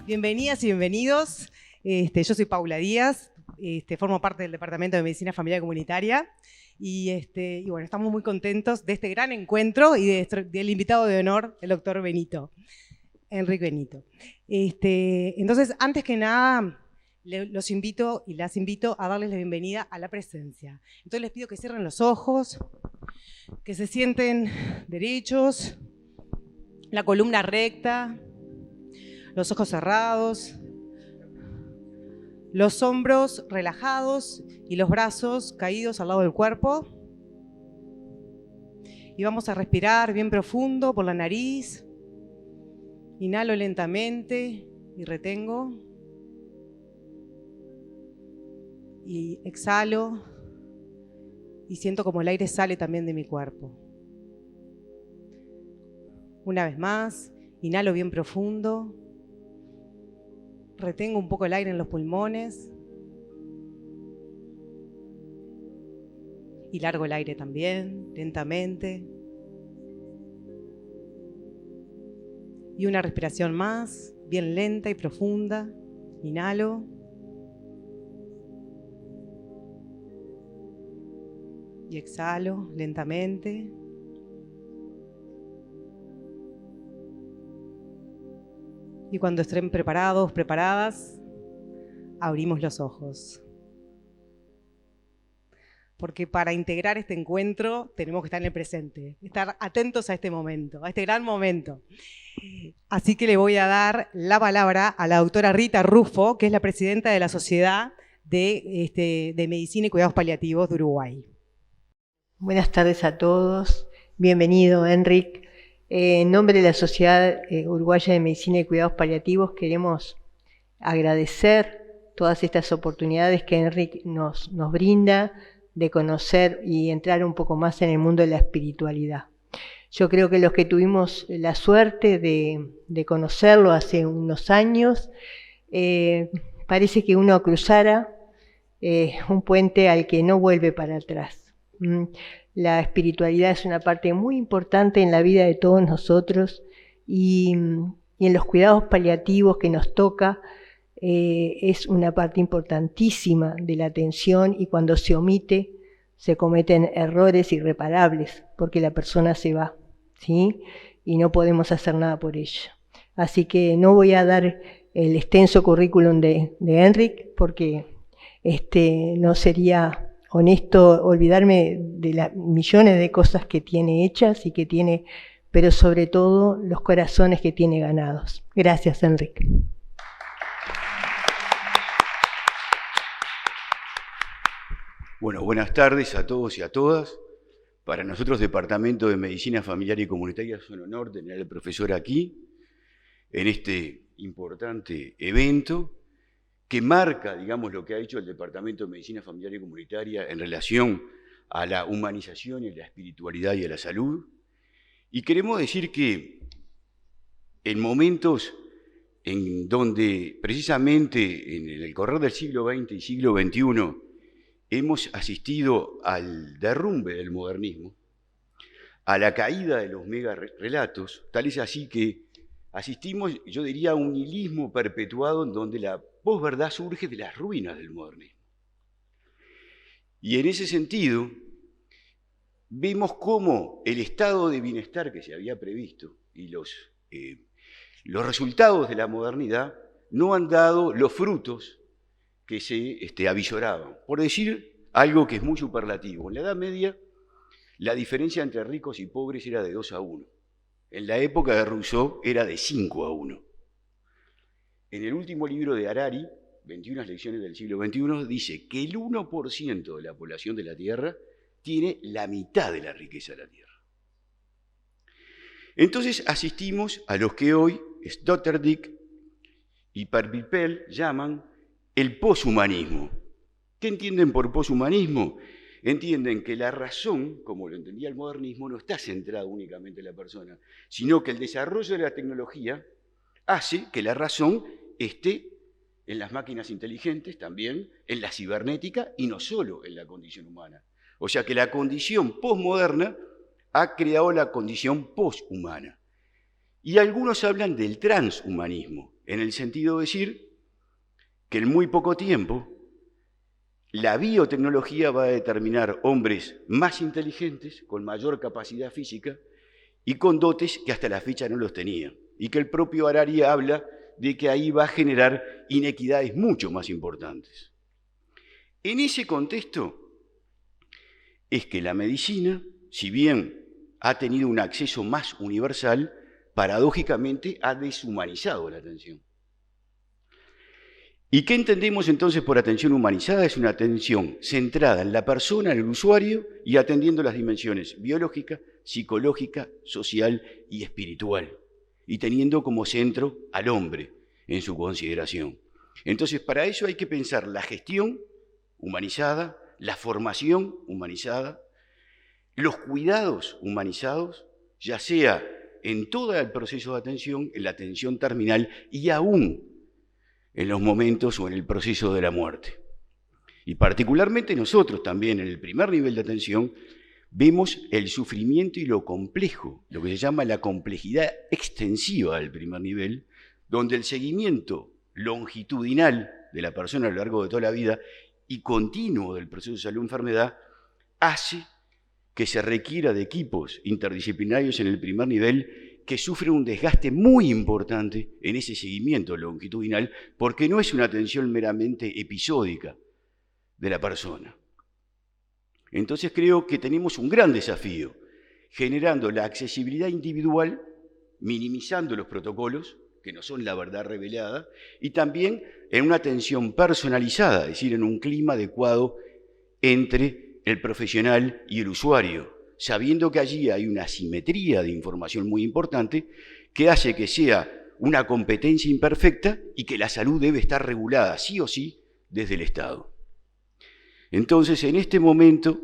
Bienvenidas y bienvenidos. Yo soy Paula Díaz, formo parte del Departamento de Medicina Familiar y Comunitaria y bueno, estamos muy contentos de este gran encuentro y del invitado de honor, el doctor Benito, Enrique Benito. Entonces, antes que nada, los invito y las invito a darles la bienvenida a la presencia. Entonces les pido que cierren los ojos, que se sienten derechos, la columna recta, los ojos cerrados, los hombros relajados y los brazos caídos al lado del cuerpo. Y vamos a respirar bien profundo por la nariz. Inhalo lentamente y retengo. Y exhalo y siento como el aire sale también de mi cuerpo. Una vez más, inhalo bien profundo. Retengo un poco el aire en los pulmones. Y largo el aire también, lentamente. Y una respiración más, bien lenta y profunda. Inhalo. Y exhalo lentamente. Y cuando estén preparados, preparadas, abrimos los ojos. Porque para integrar este encuentro tenemos que estar en el presente, estar atentos a este momento, a este gran momento. Así que le voy a dar la palabra a la doctora Rita Rufo, que es la presidenta de la Sociedad de Medicina y Cuidados Paliativos de Uruguay. Buenas tardes a todos. Bienvenido, Enrique. En nombre de la Sociedad Uruguaya de Medicina y Cuidados Paliativos queremos agradecer todas estas oportunidades que Enrique nos brinda de conocer y entrar un poco más en el mundo de la espiritualidad. Yo creo que los que tuvimos la suerte de conocerlo hace unos años, parece que uno cruzara un puente al que no vuelve para atrás. La espiritualidad es una parte muy importante en la vida de todos nosotros y en los cuidados paliativos que nos toca es una parte importantísima de la atención, y cuando se omite se cometen errores irreparables porque la persona se va, ¿sí? Y no podemos hacer nada por ella. Así que no voy a dar el extenso currículum de Enrique porque no sería honesto olvidarme de las millones de cosas que tiene hechas y que tiene, pero sobre todo los corazones que tiene ganados. Gracias, Enrique. Bueno, buenas tardes a todos y a todas. Para nosotros, Departamento de Medicina Familiar y Comunitaria, es un honor tener al profesor aquí, en este importante evento, que marca, digamos, lo que ha hecho el Departamento de Medicina Familiar y Comunitaria en relación a la humanización y a la espiritualidad y a la salud. Y queremos decir que en momentos en donde precisamente en el correr del siglo XX y siglo XXI hemos asistido al derrumbe del modernismo, a la caída de los megarrelatos, tal es así que asistimos, yo diría, a un nihilismo perpetuado en donde la posverdad surge de las ruinas del modernismo. Y en ese sentido, vemos cómo el estado de bienestar que se había previsto y los resultados de la modernidad no han dado los frutos que se avisoraban. Por decir algo que es muy superlativo, en la Edad Media la diferencia entre ricos y pobres era de 2-1. En la época de Rousseau era de 5-1. En el último libro de Harari, 21 lecciones del siglo XXI, dice que el 1% de la población de la Tierra tiene la mitad de la riqueza de la Tierra. Entonces asistimos a lo que hoy Sloterdijk y Perpipel llaman el poshumanismo. ¿Qué entienden por poshumanismo? Entienden que la razón, como lo entendía el modernismo, no está centrada únicamente en la persona, sino que el desarrollo de la tecnología hace que la razón esté en las máquinas inteligentes, también en la cibernética y no solo en la condición humana. O sea que la condición posmoderna ha creado la condición poshumana. Y algunos hablan del transhumanismo, en el sentido de decir que en muy poco tiempo la biotecnología va a determinar hombres más inteligentes, con mayor capacidad física y con dotes que hasta la fecha no los tenían. Y que el propio Harari habla de que ahí va a generar inequidades mucho más importantes. En ese contexto es que la medicina, si bien ha tenido un acceso más universal, paradójicamente ha deshumanizado la atención. ¿Y qué entendemos entonces por atención humanizada? Es una atención centrada en la persona, en el usuario, y atendiendo las dimensiones biológica, psicológica, social y espiritual, y teniendo como centro al hombre en su consideración. Entonces, para eso hay que pensar la gestión humanizada, la formación humanizada, los cuidados humanizados, ya sea en todo el proceso de atención, en la atención terminal y aún en los momentos o en el proceso de la muerte. Y particularmente nosotros también en el primer nivel de atención vemos el sufrimiento y lo complejo, lo que se llama la complejidad extensiva del primer nivel, donde el seguimiento longitudinal de la persona a lo largo de toda la vida y continuo del proceso de salud-enfermedad hace que se requiera de equipos interdisciplinarios en el primer nivel que sufren un desgaste muy importante en ese seguimiento longitudinal, porque no es una atención meramente episódica de la persona. Entonces creo que tenemos un gran desafío, generando la accesibilidad individual, minimizando los protocolos, que no son la verdad revelada, y también en una atención personalizada, es decir, en un clima adecuado entre el profesional y el usuario, sabiendo que allí hay una asimetría de información muy importante que hace que sea una competencia imperfecta y que la salud debe estar regulada sí o sí desde el Estado. Entonces, en este momento,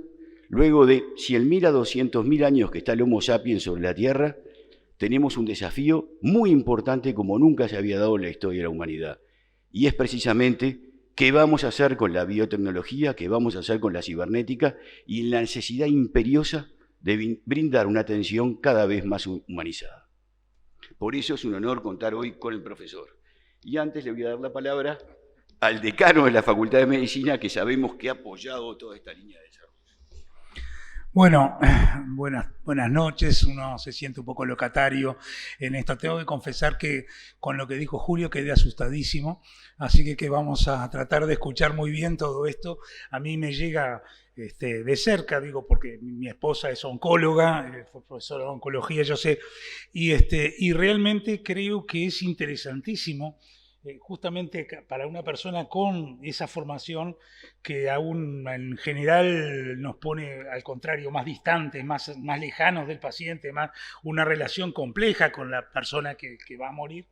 luego de 100.000 a 200.000 años que está el Homo sapiens sobre la Tierra, tenemos un desafío muy importante como nunca se había dado en la historia de la humanidad. Y es precisamente qué vamos a hacer con la biotecnología, qué vamos a hacer con la cibernética y la necesidad imperiosa de brindar una atención cada vez más humanizada. Por eso es un honor contar hoy con el profesor. Y antes le voy a dar la palabra al decano de la Facultad de Medicina, que sabemos que ha apoyado toda esta línea de desarrollo. Bueno, buenas noches. Uno se siente un poco locatario en esto. Tengo que confesar que con lo que dijo Julio quedé asustadísimo, así que vamos a tratar de escuchar muy bien todo esto. A mí me llega de cerca, digo, porque mi esposa es oncóloga, fue profesora de oncología, yo sé, y realmente creo que es interesantísimo justamente para una persona con esa formación que aún en general nos pone al contrario más distantes, más lejanos del paciente, más una relación compleja con la persona que va a morir.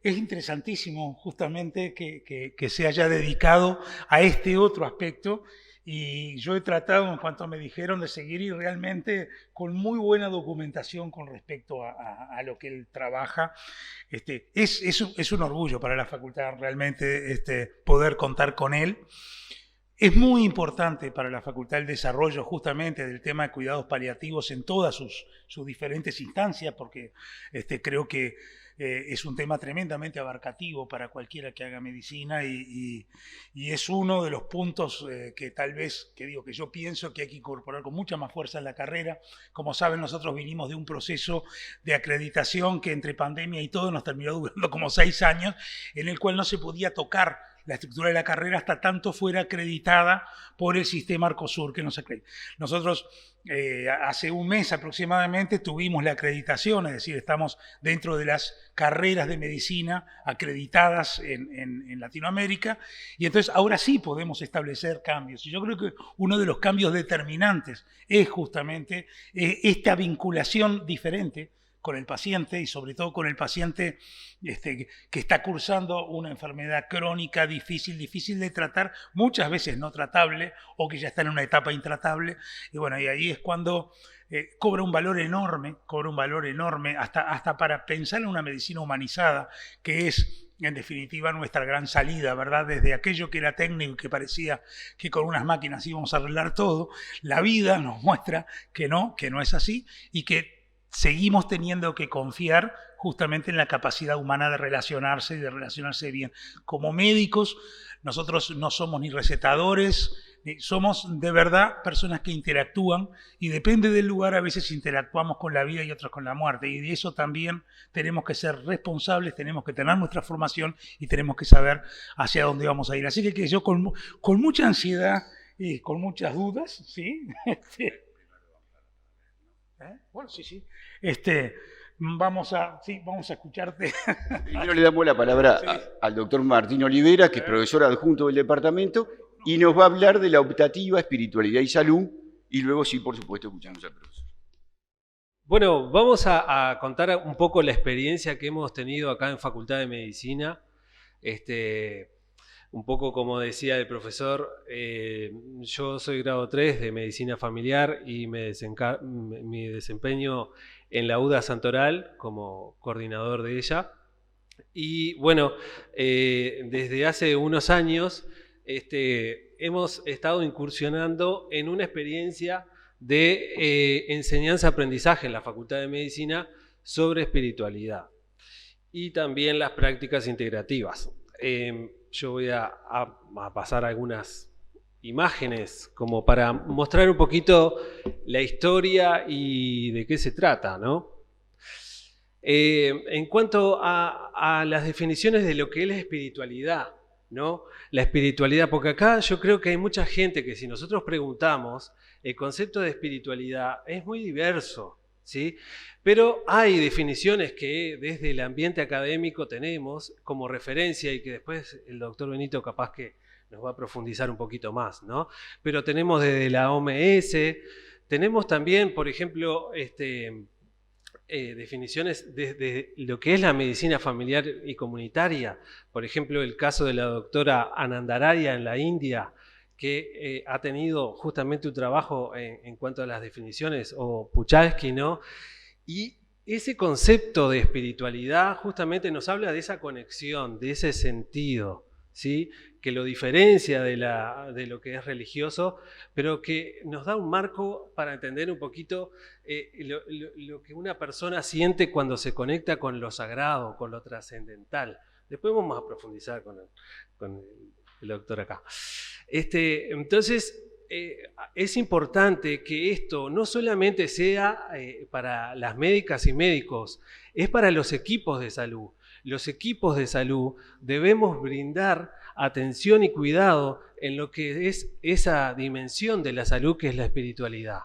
Es interesantísimo justamente que se haya dedicado a este otro aspecto. Y yo he tratado, en cuanto me dijeron, de seguir y realmente con muy buena documentación con respecto a lo que él trabaja. Es un orgullo para la facultad realmente poder contar con él. Es muy importante para la facultad el desarrollo justamente del tema de cuidados paliativos en todas sus diferentes instancias, porque creo que es un tema tremendamente abarcativo para cualquiera que haga medicina y es uno de los puntos que tal vez, que yo pienso que hay que incorporar con mucha más fuerza en la carrera. Como saben, nosotros vinimos de un proceso de acreditación que entre pandemia y todo nos terminó durando como 6 años, en el cual no se podía tocar la estructura de la carrera hasta tanto fuera acreditada por el sistema Arcosur que nos acredita. Nosotros hace un mes aproximadamente tuvimos la acreditación, es decir, estamos dentro de las carreras de medicina acreditadas en Latinoamérica, y entonces ahora sí podemos establecer cambios. Y yo creo que uno de los cambios determinantes es justamente esta vinculación diferente con el paciente y sobre todo con el paciente que está cursando una enfermedad crónica difícil de tratar, muchas veces no tratable o que ya está en una etapa intratable. Y bueno, y ahí es cuando cobra un valor enorme hasta para pensar en una medicina humanizada, que es en definitiva nuestra gran salida, ¿verdad? Desde aquello que era técnico y que parecía que con unas máquinas íbamos a arreglar todo, la vida nos muestra que no es así y que seguimos teniendo que confiar justamente en la capacidad humana de relacionarse y de relacionarse bien. Como médicos, nosotros no somos ni recetadores, somos de verdad personas que interactúan, y depende del lugar a veces interactuamos con la vida y otros con la muerte, y de eso también tenemos que ser responsables, tenemos que tener nuestra formación y tenemos que saber hacia dónde vamos a ir. Así que yo con mucha ansiedad y con muchas dudas, ¿sí? Bueno, sí. Vamos a escucharte. Primero le damos la palabra al doctor Martín Olivera, que es profesor adjunto del departamento, y nos va a hablar de la optativa, espiritualidad y salud, y luego sí, por supuesto, escuchamos al profesor. Bueno, vamos a contar un poco la experiencia que hemos tenido acá en Facultad de Medicina. Un poco como decía el profesor, yo soy grado 3 de Medicina Familiar y me desempeño en la UDA Santoral como coordinador de ella. Y bueno, desde hace unos años hemos estado incursionando en una experiencia de enseñanza-aprendizaje en la Facultad de Medicina sobre espiritualidad y también las prácticas integrativas. Yo voy a pasar algunas imágenes como para mostrar un poquito la historia y de qué se trata, ¿no? En cuanto a las definiciones de lo que es la espiritualidad, ¿no? La espiritualidad, porque acá yo creo que hay mucha gente que si nosotros preguntamos, el concepto de espiritualidad es muy diverso, ¿sí? Pero hay definiciones que desde el ambiente académico tenemos como referencia y que después el doctor Benito capaz que nos va a profundizar un poquito más, ¿no? Pero tenemos desde la OMS, tenemos también, por ejemplo, definiciones desde lo que es la medicina familiar y comunitaria. Por ejemplo, el caso de la doctora Anandaraya en la India, que ha tenido justamente un trabajo en cuanto a las definiciones, o Puchalski, ¿no? Y ese concepto de espiritualidad justamente nos habla de esa conexión, de ese sentido, ¿sí? Que lo diferencia de lo que es religioso, pero que nos da un marco para entender un poquito lo que una persona siente cuando se conecta con lo sagrado, con lo trascendental. Después vamos a profundizar con el doctor acá. Entonces, es importante que esto no solamente sea para las médicas y médicos, es para los equipos de salud. Los equipos de salud debemos brindar atención y cuidado en lo que es esa dimensión de la salud que es la espiritualidad.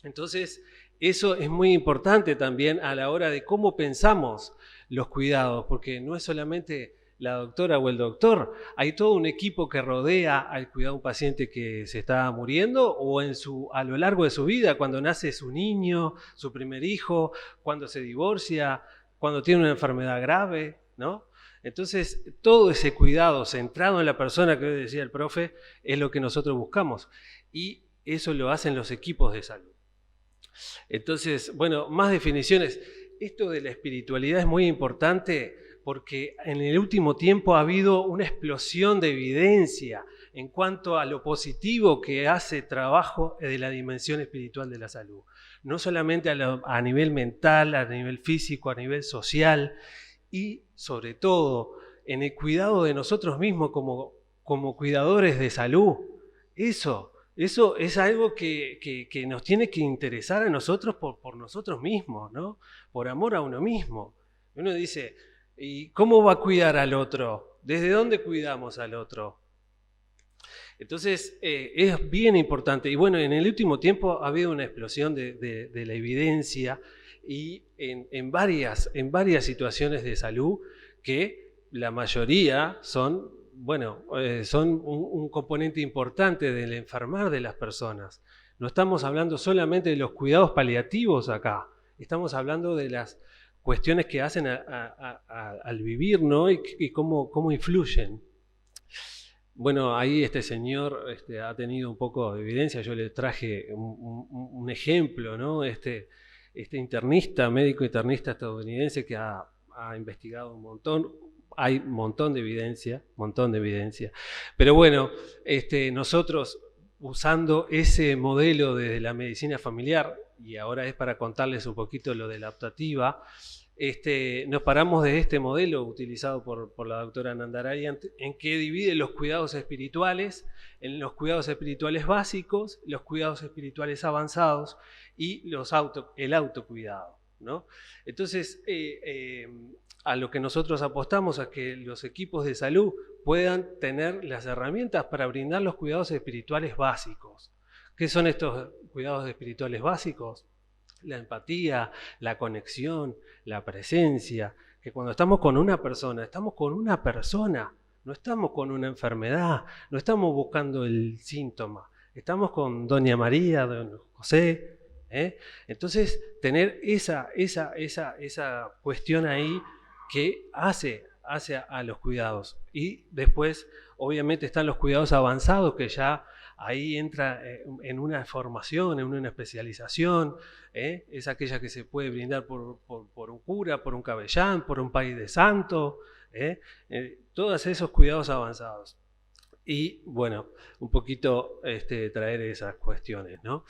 Entonces, eso es muy importante también a la hora de cómo pensamos los cuidados, porque no es solamente la doctora o el doctor, hay todo un equipo que rodea al cuidado de un paciente que se está muriendo o a lo largo de su vida, cuando nace su niño, su primer hijo, cuando se divorcia, cuando tiene una enfermedad grave, ¿no? Entonces, todo ese cuidado centrado en la persona, que hoy decía el profe, es lo que nosotros buscamos. Y eso lo hacen los equipos de salud. Entonces, bueno, más definiciones. Esto de la espiritualidad es muy importante porque en el último tiempo ha habido una explosión de evidencia en cuanto a lo positivo que hace trabajo de la dimensión espiritual de la salud. No solamente a nivel mental, a nivel físico, a nivel social y sobre todo en el cuidado de nosotros mismos como cuidadores de salud. Eso es algo que nos tiene que interesar a nosotros por nosotros mismos, ¿no? Por amor a uno mismo. Uno dice, ¿y cómo va a cuidar al otro? ¿Desde dónde cuidamos al otro? Entonces, es bien importante. Y bueno, en el último tiempo ha habido una explosión de la evidencia y en varias situaciones de salud que la mayoría son un componente importante del enfermar de las personas. No estamos hablando solamente de los cuidados paliativos acá, estamos hablando de las cuestiones que hacen al vivir, ¿no? Y cómo influyen. Bueno, ahí este señor ha tenido un poco de evidencia, yo le traje un ejemplo, ¿no? Este médico internista estadounidense que ha investigado un montón. Hay un montón de evidencia. Pero bueno, nosotros usando ese modelo de la medicina familiar y ahora es para contarles un poquito lo de la optativa, nos paramos de este modelo utilizado por la doctora Anandararia, en que divide los cuidados espirituales en los cuidados espirituales básicos, los cuidados espirituales avanzados y el autocuidado, ¿no? Entonces, a lo que nosotros apostamos es que los equipos de salud puedan tener las herramientas para brindar los cuidados espirituales básicos. ¿Qué son estos cuidados espirituales básicos? La empatía, la conexión, la presencia, que cuando estamos con una persona, no estamos con una enfermedad, no estamos buscando el síntoma, estamos con Doña María, Don José, ¿eh? Entonces, tener esa cuestión ahí que hace a los cuidados. Y después, obviamente, están los cuidados avanzados, que ya ahí entra en una formación, en una especialización, es aquella que se puede brindar por un cura, por un capellán, por un país de santo, todos esos cuidados avanzados. Y bueno, un poquito traer esas cuestiones, ¿no?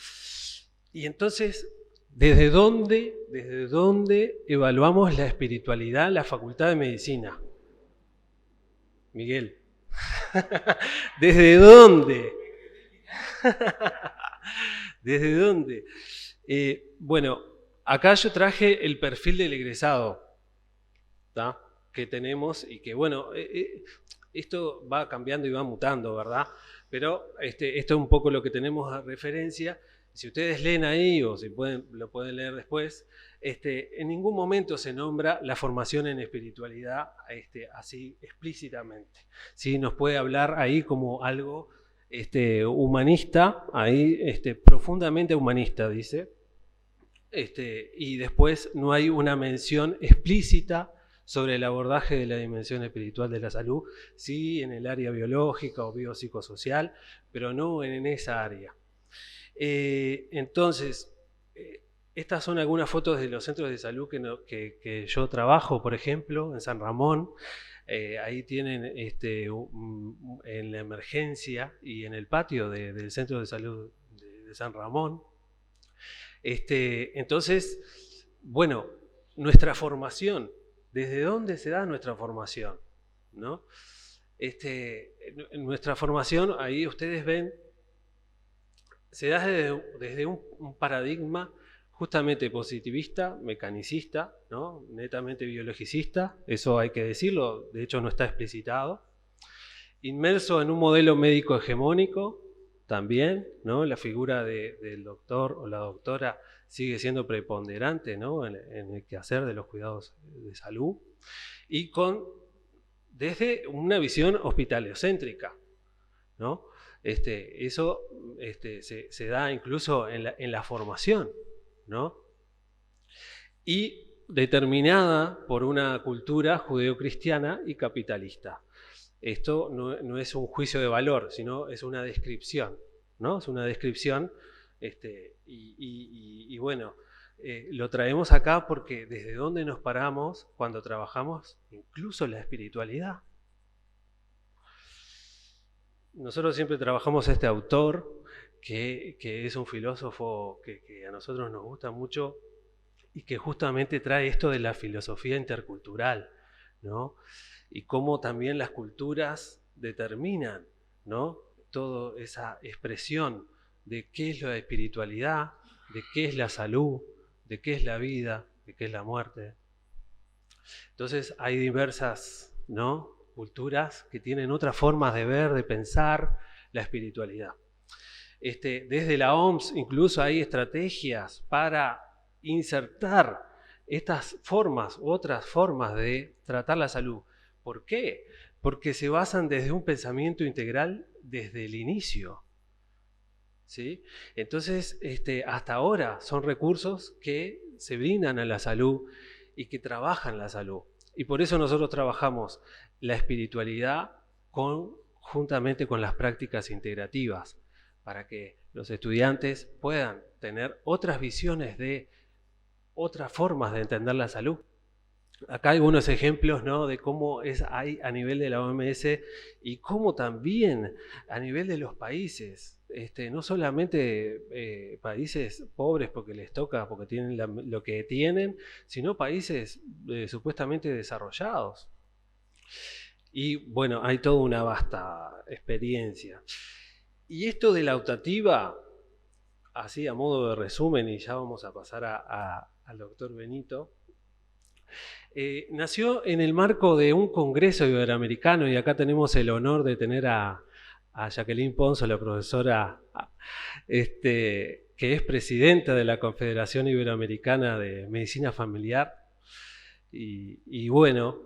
Y entonces, ¿desde dónde evaluamos la espiritualidad en la Facultad de Medicina? Miguel. ¿Desde dónde? ¿Desde dónde? Bueno, acá yo traje el perfil del egresado, ¿tá? Que tenemos y que, bueno, esto va cambiando y va mutando, ¿verdad? Pero esto es un poco lo que tenemos a referencia. Si ustedes leen ahí, o si lo pueden leer después, en ningún momento se nombra la formación en espiritualidad así explícitamente. ¿Sí? Nos puede hablar ahí como algo humanista, ahí profundamente humanista, dice. Y después no hay una mención explícita sobre el abordaje de la dimensión espiritual de la salud, sí en el área biológica o biopsicosocial, pero no en esa área. Entonces, estas son algunas fotos de los centros de salud que yo trabajo, por ejemplo, en San Ramón. Ahí tienen en la emergencia y en el patio del centro de salud de San Ramón. Entonces, bueno, nuestra formación, ¿desde dónde se da nuestra formación? ¿No? Nuestra formación, ahí ustedes ven, se da desde un paradigma justamente positivista, mecanicista, ¿no? Netamente biologicista, eso hay que decirlo, de hecho no está explicitado. Inmerso en un modelo médico hegemónico también, ¿no? La figura del doctor o la doctora sigue siendo preponderante, ¿no? en el quehacer de los cuidados de salud, y desde una visión hospitalocéntrica, ¿no? Eso se da incluso en la formación, ¿no? Y determinada por una cultura judeocristiana y capitalista. Esto no es un juicio de valor, sino es una descripción, ¿no? Es una descripción, y bueno, lo traemos acá porque desde dónde nos paramos cuando trabajamos incluso la espiritualidad. Nosotros siempre trabajamos a este autor, que es un filósofo que a nosotros nos gusta mucho y que justamente trae esto de la filosofía intercultural, ¿no? Y cómo también las culturas determinan, ¿no? Toda esa expresión de qué es la espiritualidad, de qué es la salud, de qué es la vida, de qué es la muerte. Entonces hay diversas, ¿no? Culturas que tienen otras formas de ver, de pensar la espiritualidad. Desde la OMS incluso hay estrategias para insertar estas formas, otras formas de tratar la salud. ¿Por qué? Porque se basan desde un pensamiento integral desde el inicio, ¿sí? Entonces, hasta ahora son recursos que se brindan a la salud y que trabajan la salud. Y por eso nosotros trabajamos la espiritualidad juntamente con las prácticas integrativas, para que los estudiantes puedan tener otras visiones de otras formas de entender la salud. Acá hay algunos ejemplos, ¿no? De cómo hay a nivel de la OMS y cómo también a nivel de los países no solamente países pobres porque les toca, porque tienen lo que tienen, sino países supuestamente desarrollados. Y bueno, hay toda una vasta experiencia. Y esto de la optativa, así a modo de resumen, y ya vamos a pasar al doctor Benito, nació en el marco de un congreso iberoamericano, y acá tenemos el honor de tener a Jacqueline Ponzo, la profesora, que es presidenta de la Confederación Iberoamericana de Medicina Familiar. Y bueno,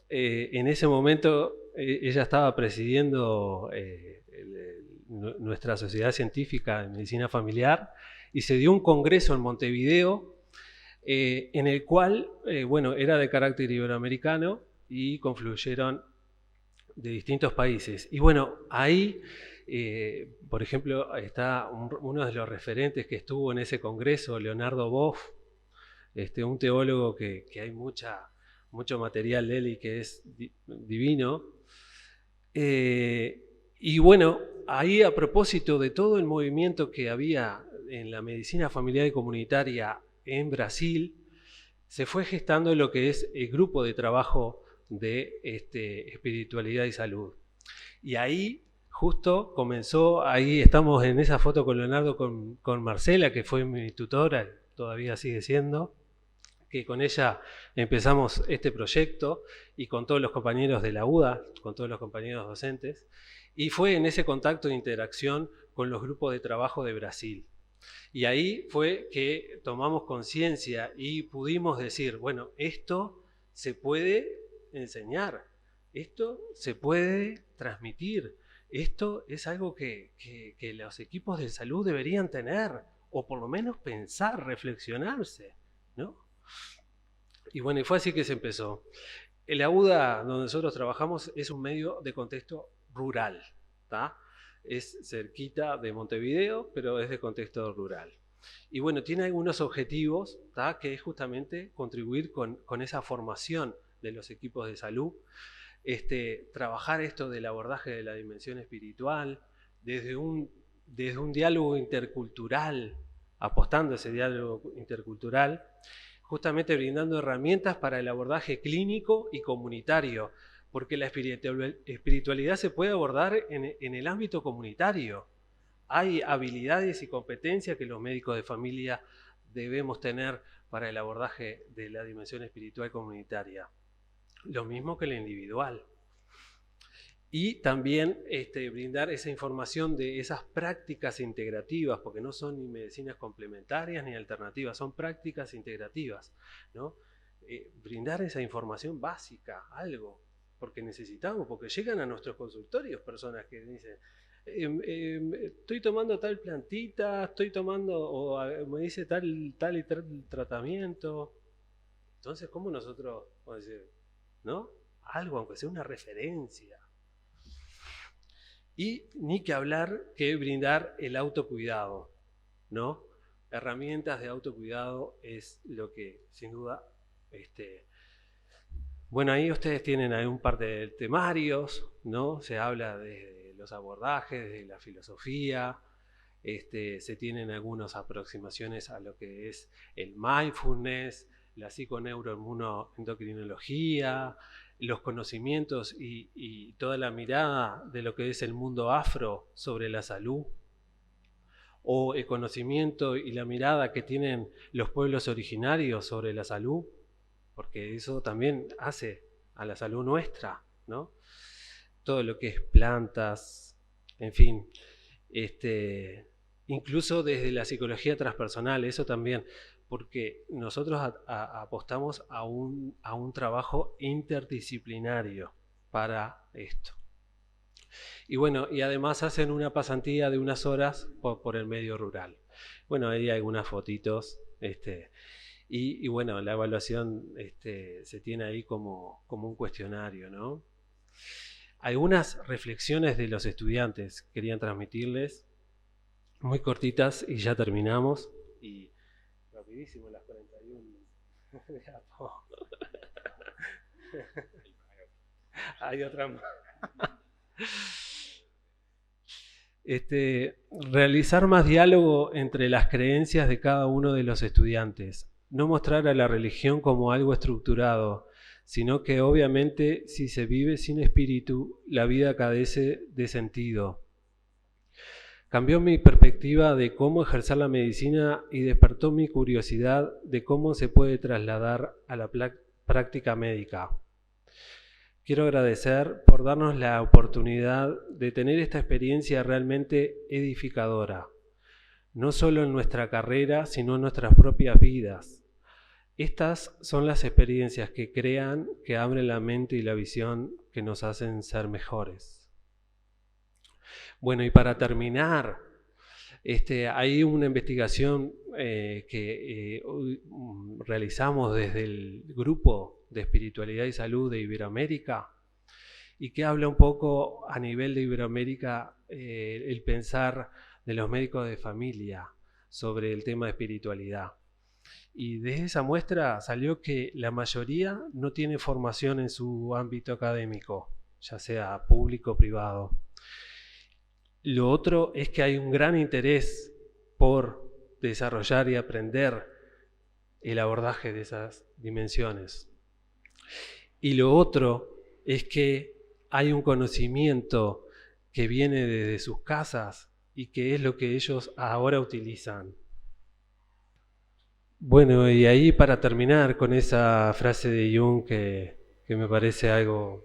en ese momento ella estaba presidiendo nuestra Sociedad Científica de Medicina Familiar, y se dio un congreso en Montevideo, en el cual, bueno, era de carácter iberoamericano y confluyeron de distintos países. Y bueno, ahí, por ejemplo, está uno de los referentes que estuvo en ese congreso, Leonardo Boff, un teólogo que hay mucho material de él y que es divino. Y bueno, ahí, a propósito de todo el movimiento que había en la medicina familiar y comunitaria en Brasil, se fue gestando lo que es el grupo de trabajo de espiritualidad y salud. Y ahí justo comenzó, ahí estamos en esa foto con Leonardo, con Marcela, que fue mi tutora, todavía sigue siendo, que con ella empezamos este proyecto, y con todos los compañeros de la UDA, con todos los compañeros docentes, y fue en ese contacto de interacción con los grupos de trabajo de Brasil. Y ahí fue que tomamos conciencia y pudimos decir, bueno, esto se puede enseñar, esto se puede transmitir, esto es algo que los equipos de salud deberían tener, o por lo menos pensar, reflexionarse, ¿no? Y bueno, y fue así que se empezó. El AUDA, donde nosotros trabajamos, es un medio de contexto rural, ¿tá? Es cerquita de Montevideo, pero es de contexto rural. Y bueno, tiene algunos objetivos, ¿tá? Que es justamente contribuir con esa formación de los equipos de salud, trabajar esto del abordaje de la dimensión espiritual, desde un diálogo intercultural, apostando a ese diálogo intercultural, justamente brindando herramientas para el abordaje clínico y comunitario, porque la espiritualidad se puede abordar en el ámbito comunitario. Hay habilidades y competencias que los médicos de familia debemos tener para el abordaje de la dimensión espiritual comunitaria. Lo mismo que la individual. Y también brindar esa información de esas prácticas integrativas, porque no son ni medicinas complementarias ni alternativas, son prácticas integrativas, ¿no? Brindar esa información básica, algo, porque necesitamos, porque llegan a nuestros consultorios personas que dicen, estoy tomando tal plantita, estoy tomando, o me dice tal y tal tratamiento. Entonces, ¿cómo nosotros vamos a decir, ¿no? Algo, aunque sea una referencia. Y ni que hablar que brindar el autocuidado, ¿no? Herramientas de autocuidado es lo que, sin duda, bueno, ahí ustedes tienen un par de temarios, ¿no? Se habla de los abordajes, de la filosofía, se tienen algunas aproximaciones a lo que es el mindfulness, la psiconeuroendocrinología, los conocimientos y toda la mirada de lo que es el mundo afro sobre la salud, o el conocimiento y la mirada que tienen los pueblos originarios sobre la salud, porque eso también hace a la salud nuestra, ¿no? Todo lo que es plantas, en fin, incluso desde la psicología transpersonal, eso también, porque nosotros apostamos a un trabajo interdisciplinario para esto. Y bueno, y además hacen una pasantía de unas horas por el medio rural. Bueno, ahí hay algunas fotitos, y bueno, la evaluación se tiene ahí como un cuestionario, ¿no? Algunas reflexiones de los estudiantes querían transmitirles, muy cortitas, y ya terminamos. Y rapidísimo las 41. Hay otra más. Realizar más diálogo entre las creencias de cada uno de los estudiantes. No mostrar a la religión como algo estructurado, sino que obviamente si se vive sin espíritu, la vida carece de sentido. Cambió mi perspectiva de cómo ejercer la medicina y despertó mi curiosidad de cómo se puede trasladar a la práctica médica. Quiero agradecer por darnos la oportunidad de tener esta experiencia realmente edificadora, no solo en nuestra carrera, sino en nuestras propias vidas. Estas son las experiencias que crean, que abren la mente y la visión, que nos hacen ser mejores. Bueno, y para terminar, hay una investigación que realizamos desde el Grupo de Espiritualidad y Salud de Iberoamérica y que habla un poco a nivel de Iberoamérica el pensar de los médicos de familia sobre el tema de espiritualidad. Y de esa muestra salió que la mayoría no tiene formación en su ámbito académico, ya sea público o privado. Lo otro es que hay un gran interés por desarrollar y aprender el abordaje de esas dimensiones. Y lo otro es que hay un conocimiento que viene desde sus casas y que es lo que ellos ahora utilizan. Bueno, y ahí para terminar con esa frase de Jung que me parece algo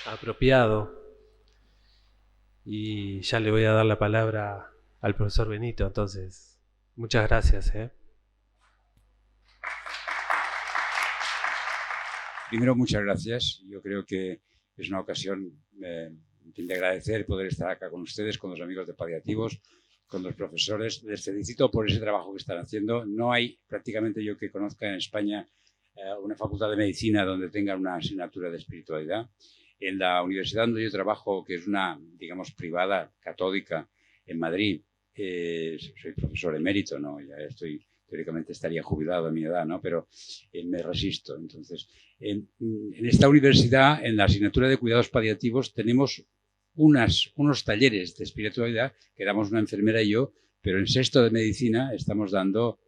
apropiado, y ya le voy a dar la palabra al profesor Benito, entonces, muchas gracias. Primero, muchas gracias. Yo creo que es una ocasión de agradecer poder estar acá con ustedes, con los amigos de paliativos, con los profesores. Les felicito por ese trabajo que están haciendo. No hay prácticamente yo que conozca en España una facultad de medicina donde tenga una asignatura de espiritualidad. En la universidad donde yo trabajo, que es una, digamos, privada, católica, en Madrid, soy profesor emérito, ¿no? Ya estoy, teóricamente estaría jubilado a mi edad, ¿no? Pero me resisto. Entonces, en esta universidad, en la asignatura de cuidados paliativos, tenemos unos talleres de espiritualidad que damos una enfermera y yo, pero en sexto de medicina estamos dando,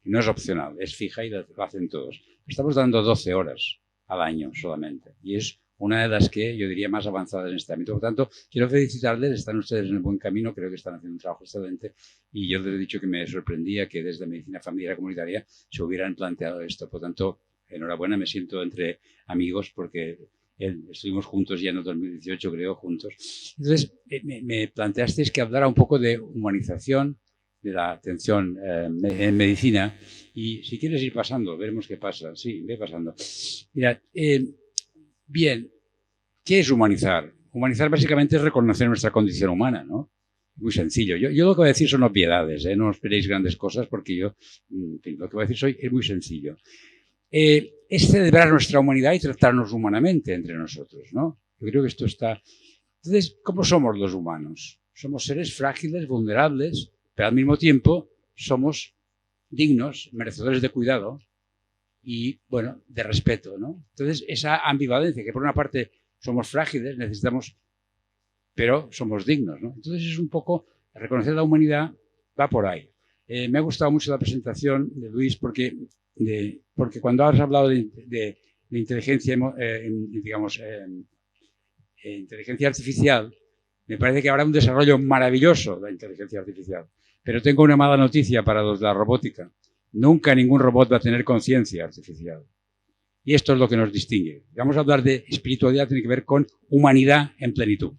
no es opcional, es fija y lo hacen todos. Estamos dando 12 horas al año solamente. Y es una de las que yo diría más avanzadas en este ámbito. Por tanto, quiero felicitarles, están ustedes en el buen camino, creo que están haciendo un trabajo excelente y yo les he dicho que me sorprendía que desde Medicina Familiar Comunitaria se hubieran planteado esto. Por tanto, enhorabuena, me siento entre amigos porque estuvimos juntos ya en el 2018, creo, juntos. Entonces, me planteasteis que hablara un poco de humanización de la atención en medicina y si quieres ir pasando, veremos qué pasa. Sí, ve pasando. Mira, bien, ¿qué es humanizar? Humanizar básicamente es reconocer nuestra condición humana, ¿no? Muy sencillo. Yo lo que voy a decir son obviedades, ¿eh? No os esperéis grandes cosas porque yo, en fin, lo que voy a decir hoy es muy sencillo. Es celebrar nuestra humanidad y tratarnos humanamente entre nosotros, ¿no? Yo creo que esto está... Entonces, ¿cómo somos los humanos? Somos seres frágiles, vulnerables, pero al mismo tiempo somos dignos, merecedores de cuidado y, bueno, de respeto, ¿no? Entonces, esa ambivalencia, que por una parte somos frágiles, necesitamos, pero somos dignos, ¿no? Entonces, es un poco, reconocer la humanidad va por ahí. Me ha gustado mucho la presentación de Luis porque cuando has hablado de inteligencia, inteligencia artificial, me parece que habrá un desarrollo maravilloso de la inteligencia artificial. Pero tengo una mala noticia para los de la robótica. Nunca ningún robot va a tener conciencia artificial. Y esto es lo que nos distingue. Vamos a hablar de espiritualidad, tiene que ver con humanidad en plenitud.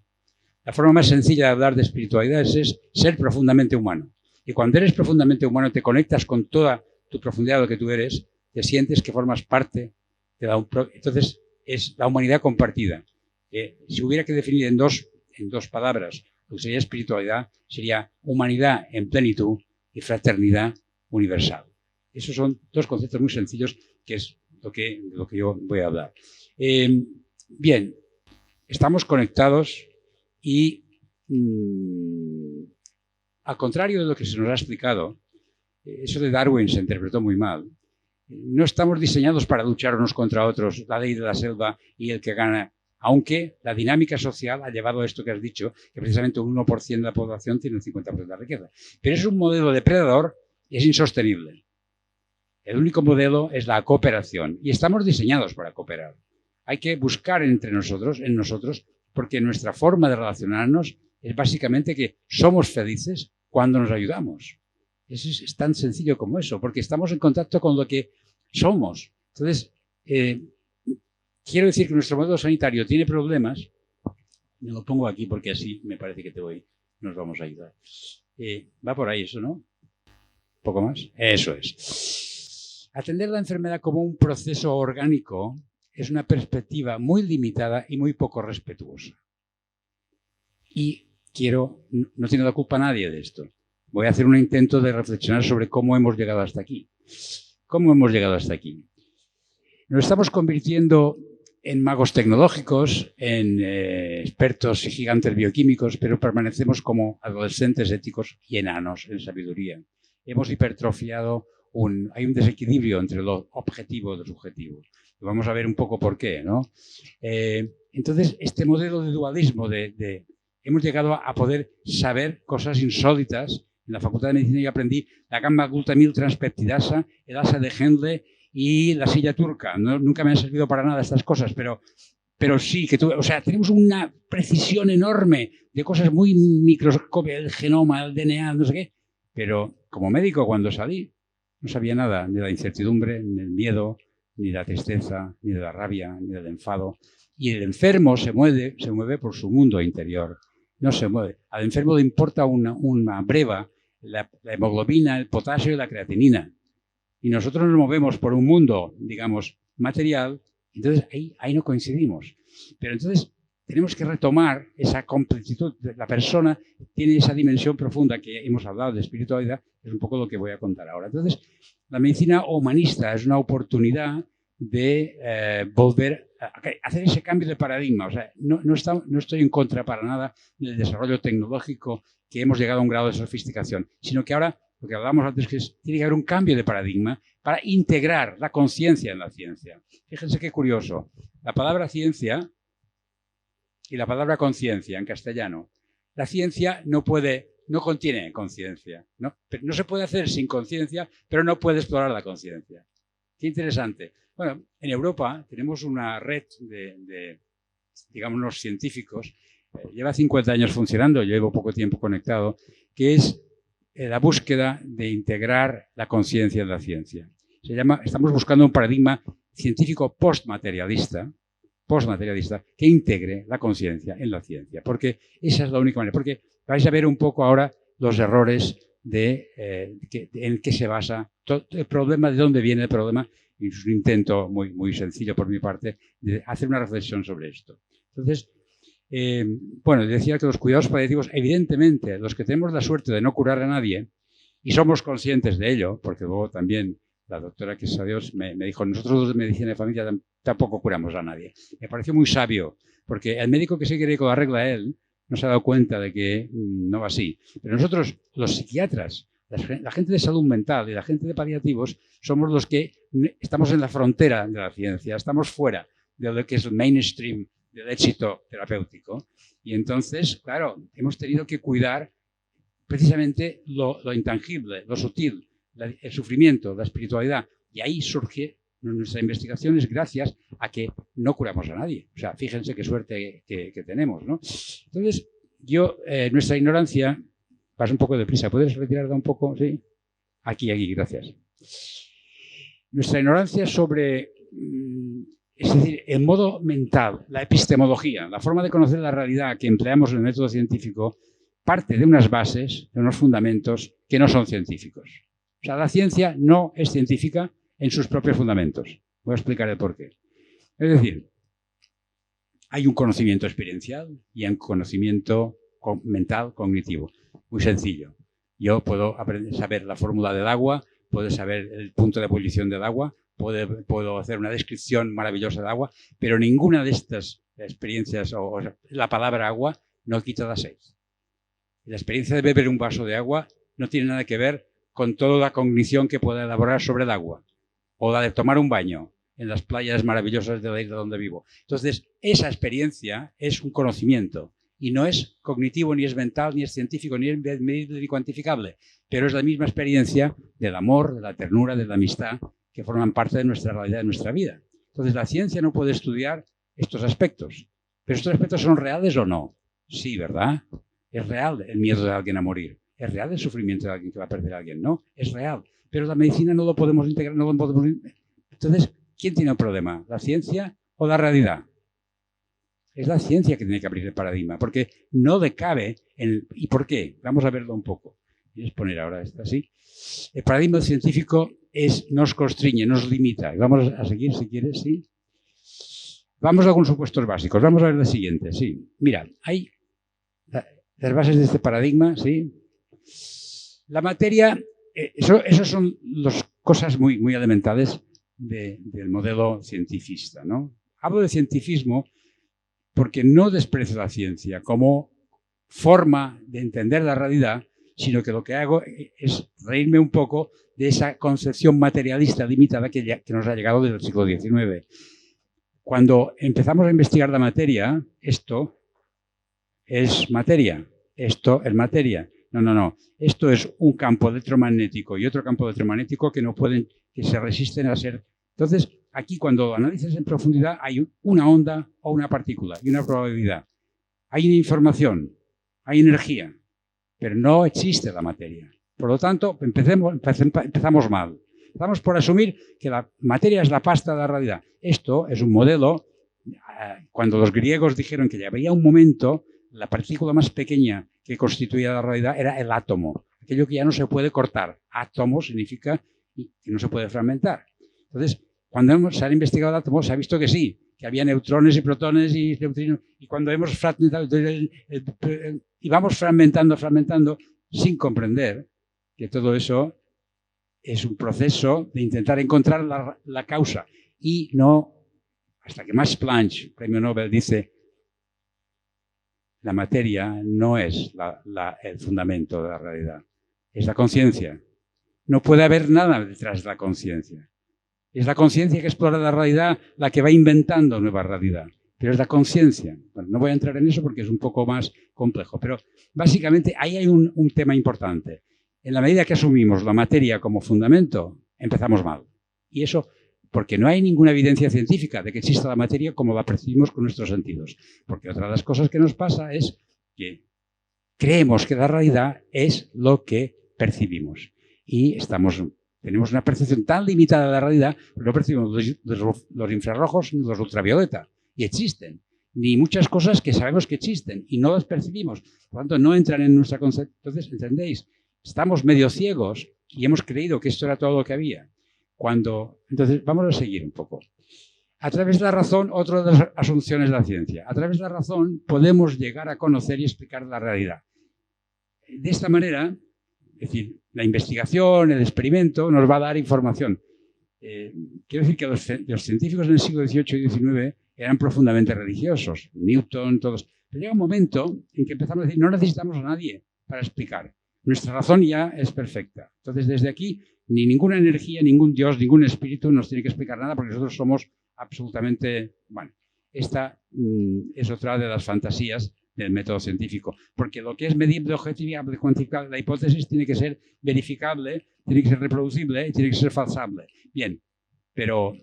La forma más sencilla de hablar de espiritualidad es ser profundamente humano. Y cuando eres profundamente humano, te conectas con toda tu profundidad de lo que tú eres, te sientes que formas parte de la... Entonces, es la humanidad compartida. Si hubiera que definir en dos palabras lo que sería espiritualidad, sería humanidad en plenitud y fraternidad universal. Esos son dos conceptos muy sencillos, que es lo que yo voy a hablar. Bien, estamos conectados y, al contrario de lo que se nos ha explicado, eso de Darwin se interpretó muy mal. No estamos diseñados para luchar unos contra otros, la ley de la selva y el que gana aunque la dinámica social ha llevado a esto que has dicho, que precisamente un 1% de la población tiene un 50% de la riqueza. Pero es un modelo depredador y es insostenible. El único modelo es la cooperación y estamos diseñados para cooperar. Hay que buscar entre nosotros, en nosotros, porque nuestra forma de relacionarnos es básicamente que somos felices cuando nos ayudamos. Es tan sencillo como eso, porque estamos en contacto con lo que somos. Entonces, quiero decir que nuestro modelo sanitario tiene problemas. Me lo pongo aquí porque así me parece que nos vamos a ayudar. Va por ahí eso, ¿no? ¿Un poco más? Eso es. Atender la enfermedad como un proceso orgánico es una perspectiva muy limitada y muy poco respetuosa. Y no tiene la culpa nadie de esto. Voy a hacer un intento de reflexionar sobre cómo hemos llegado hasta aquí. ¿Cómo hemos llegado hasta aquí? Nos estamos convirtiendo en magos tecnológicos, en expertos y gigantes bioquímicos, pero permanecemos como adolescentes éticos y enanos en sabiduría. Hemos hipertrofiado, hay un desequilibrio entre lo objetivo y lo subjetivo. Vamos a ver un poco por qué, ¿no? Entonces, este modelo de dualismo, hemos llegado a poder saber cosas insólitas. En la Facultad de Medicina yo aprendí la gamma-glutamil transpeptidasa, el asa de Hendle y la silla turca. Nunca me han servido para nada estas cosas, pero sí, tenemos una precisión enorme de cosas muy microscópicas, el genoma, el DNA, no sé qué. Pero como médico, cuando salí, no sabía nada de la incertidumbre, ni del miedo, ni de la tristeza, ni de la rabia, ni del enfado. Y el enfermo se mueve por su mundo interior. No se mueve. Al enfermo le importa una breva, la hemoglobina, el potasio y la creatinina. Y nosotros nos movemos por un mundo, digamos, material, entonces ahí no coincidimos. Pero entonces tenemos que retomar esa completitud. La persona tiene esa dimensión profunda que hemos hablado de espiritualidad, es un poco lo que voy a contar ahora. Entonces, la medicina humanista es una oportunidad de volver a hacer ese cambio de paradigma. O sea, no estoy en contra para nada del desarrollo tecnológico, que hemos llegado a un grado de sofisticación, sino que ahora, lo que hablábamos antes, que tiene que haber un cambio de paradigma para integrar la conciencia en la ciencia. Fíjense qué curioso. La palabra ciencia y la palabra conciencia en castellano. La ciencia no contiene conciencia. ¿No? No se puede hacer sin conciencia, pero no puede explorar la conciencia. Qué interesante. Bueno, en Europa tenemos una red de digamos, los científicos, lleva 50 años funcionando, yo llevo poco tiempo conectado, que es la búsqueda de integrar la conciencia en la ciencia. Estamos buscando un paradigma científico postmaterialista que integre la conciencia en la ciencia, porque esa es la única manera. Porque vais a ver un poco ahora los errores en que se basa todo el problema, de dónde viene el problema, y es un intento muy, muy sencillo por mi parte de hacer una reflexión sobre esto. Entonces, decía que los cuidados paliativos, evidentemente, los que tenemos la suerte de no curar a nadie, y somos conscientes de ello, porque luego también la doctora, que es a Dios, me dijo, nosotros los de medicina de familia tampoco curamos a nadie. Me pareció muy sabio, porque el médico que se quiere con la regla a él no se ha dado cuenta de que no va así. Pero nosotros, los psiquiatras, la gente de salud mental y la gente de paliativos, somos los que estamos en la frontera de la ciencia, estamos fuera de lo que es el mainstream del éxito terapéutico. Y entonces, claro, hemos tenido que cuidar precisamente lo intangible, lo sutil, el sufrimiento, la espiritualidad. Y ahí surge nuestra investigación, es gracias a que no curamos a nadie. O sea, fíjense qué suerte que tenemos, ¿no? Entonces, nuestra ignorancia, pasa un poco deprisa, ¿puedes retirarla un poco? Sí. Aquí, gracias. Nuestra ignorancia sobre, es decir, el modo mental, la epistemología, la forma de conocer la realidad que empleamos en el método científico, parte de unas bases, de unos fundamentos que no son científicos. O sea, la ciencia no es científica en sus propios fundamentos. Voy a explicar el porqué. Es decir, hay un conocimiento experiencial y un conocimiento mental, cognitivo. Muy sencillo. Yo puedo saber la fórmula del agua, puedo saber el punto de ebullición del agua, puedo hacer una descripción maravillosa del agua, pero ninguna de estas experiencias o la palabra agua no quita la sed. La experiencia de beber un vaso de agua no tiene nada que ver con toda la cognición que pueda elaborar sobre el agua, o la de tomar un baño. en las playas maravillosas de la isla donde vivo. Entonces, esa experiencia es un conocimiento y no es cognitivo, ni es mental, ni es científico, ni es medible, ni cuantificable, pero es la misma experiencia del amor, de la ternura, de la amistad, que forman parte de nuestra realidad, de nuestra vida. Entonces, la ciencia no puede estudiar estos aspectos. ¿Pero estos aspectos son reales o no? Sí, ¿verdad? Es real el miedo de alguien a morir. Es real el sufrimiento de alguien que va a perder a alguien. No, es real. Pero la medicina no lo podemos integrar, no lo podemos... Entonces, ¿quién tiene un problema? ¿La ciencia o la realidad? Es la ciencia que tiene que abrir el paradigma, porque no le cabe... ¿Y por qué? Vamos a verlo un poco. Voy a poner ahora esto así. El paradigma científico nos constriñe, nos limita. Vamos a seguir, si quieres, ¿sí? Vamos a algunos supuestos básicos. Vamos a ver lo siguiente, sí. Mira, hay las bases de este paradigma, ¿sí? La materia, eso son las cosas muy, muy elementales del modelo cientifista, ¿no? Hablo de cientifismo porque no desprecio la ciencia como forma de entender la realidad, sino que lo que hago es reírme un poco de esa concepción materialista limitada que nos ha llegado desde el siglo XIX. Cuando empezamos a investigar la materia, esto es materia, esto es materia. No. Esto es un campo electromagnético y otro campo electromagnético que se resisten a ser. Entonces, aquí cuando lo analizas en profundidad hay una onda o una partícula y una probabilidad. Hay una información, hay energía, pero no existe la materia. Por lo tanto, empezamos mal. Empezamos por asumir que la materia es la pasta de la realidad. Esto es un modelo, cuando los griegos dijeron que ya había un momento, la partícula más pequeña que constituía la realidad era el átomo, aquello que ya no se puede cortar. Átomo significa que no se puede fragmentar. Entonces, cuando se ha investigado el átomo, se ha visto que sí, que había neutrones y protones y neutrinos, y cuando hemos fragmentado, y vamos fragmentando, sin comprender que todo eso es un proceso de intentar encontrar la causa. Y no, hasta que Max Planck, premio Nobel, dice, la materia no es el fundamento de la realidad, es la conciencia. No puede haber nada detrás de la conciencia. Es la conciencia que explora la realidad la que va inventando nueva realidad. Pero es la conciencia. Bueno, no voy a entrar en eso porque es un poco más complejo. Pero básicamente ahí hay un tema importante. En la medida que asumimos la materia como fundamento, empezamos mal. Y eso porque no hay ninguna evidencia científica de que exista la materia como la percibimos con nuestros sentidos. Porque otra de las cosas que nos pasa es que creemos que la realidad es lo que percibimos. Y tenemos una percepción tan limitada de la realidad que no percibimos los infrarrojos ni los ultravioleta. Y existen. Ni muchas cosas que sabemos que existen y no las percibimos. Por lo tanto, no entran en nuestra concepción. Entonces, ¿entendéis? Estamos medio ciegos y hemos creído que esto era todo lo que había. Entonces, vamos a seguir un poco. A través de la razón, otra de las asunciones de la ciencia. A través de la razón podemos llegar a conocer y explicar la realidad. De esta manera, es decir, la investigación, el experimento nos va a dar información. Quiero decir que los científicos en el siglo XVIII y XIX eran profundamente religiosos. Newton, todos. Pero llega un momento en que empezamos a decir, no necesitamos a nadie para explicar. Nuestra razón ya es perfecta. Entonces, desde aquí, ni ninguna energía, ningún Dios, ningún espíritu nos tiene que explicar nada porque nosotros somos absolutamente... Bueno, esta es otra de las fantasías del método científico. Porque lo que es medible, objetivable, cuantificable, la hipótesis tiene que ser verificable, tiene que ser reproducible y tiene que ser falsable. Bien, pero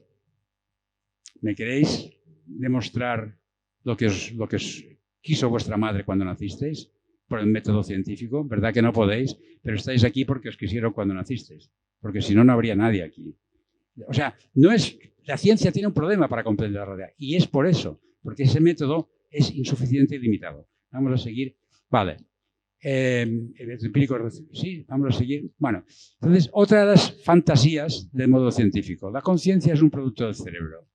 ¿me queréis demostrar lo que os quiso vuestra madre cuando nacisteis? Por el método científico, ¿verdad que no podéis? Pero estáis aquí porque os quisieron cuando nacisteis, porque si no, no habría nadie aquí. O sea, la ciencia tiene un problema para comprender la realidad, y es por eso, porque ese método es insuficiente y limitado. Vamos a seguir. Vale. El empírico, sí, vamos a seguir. Bueno, entonces, otra de las fantasías del modo científico. La conciencia es un producto del cerebro.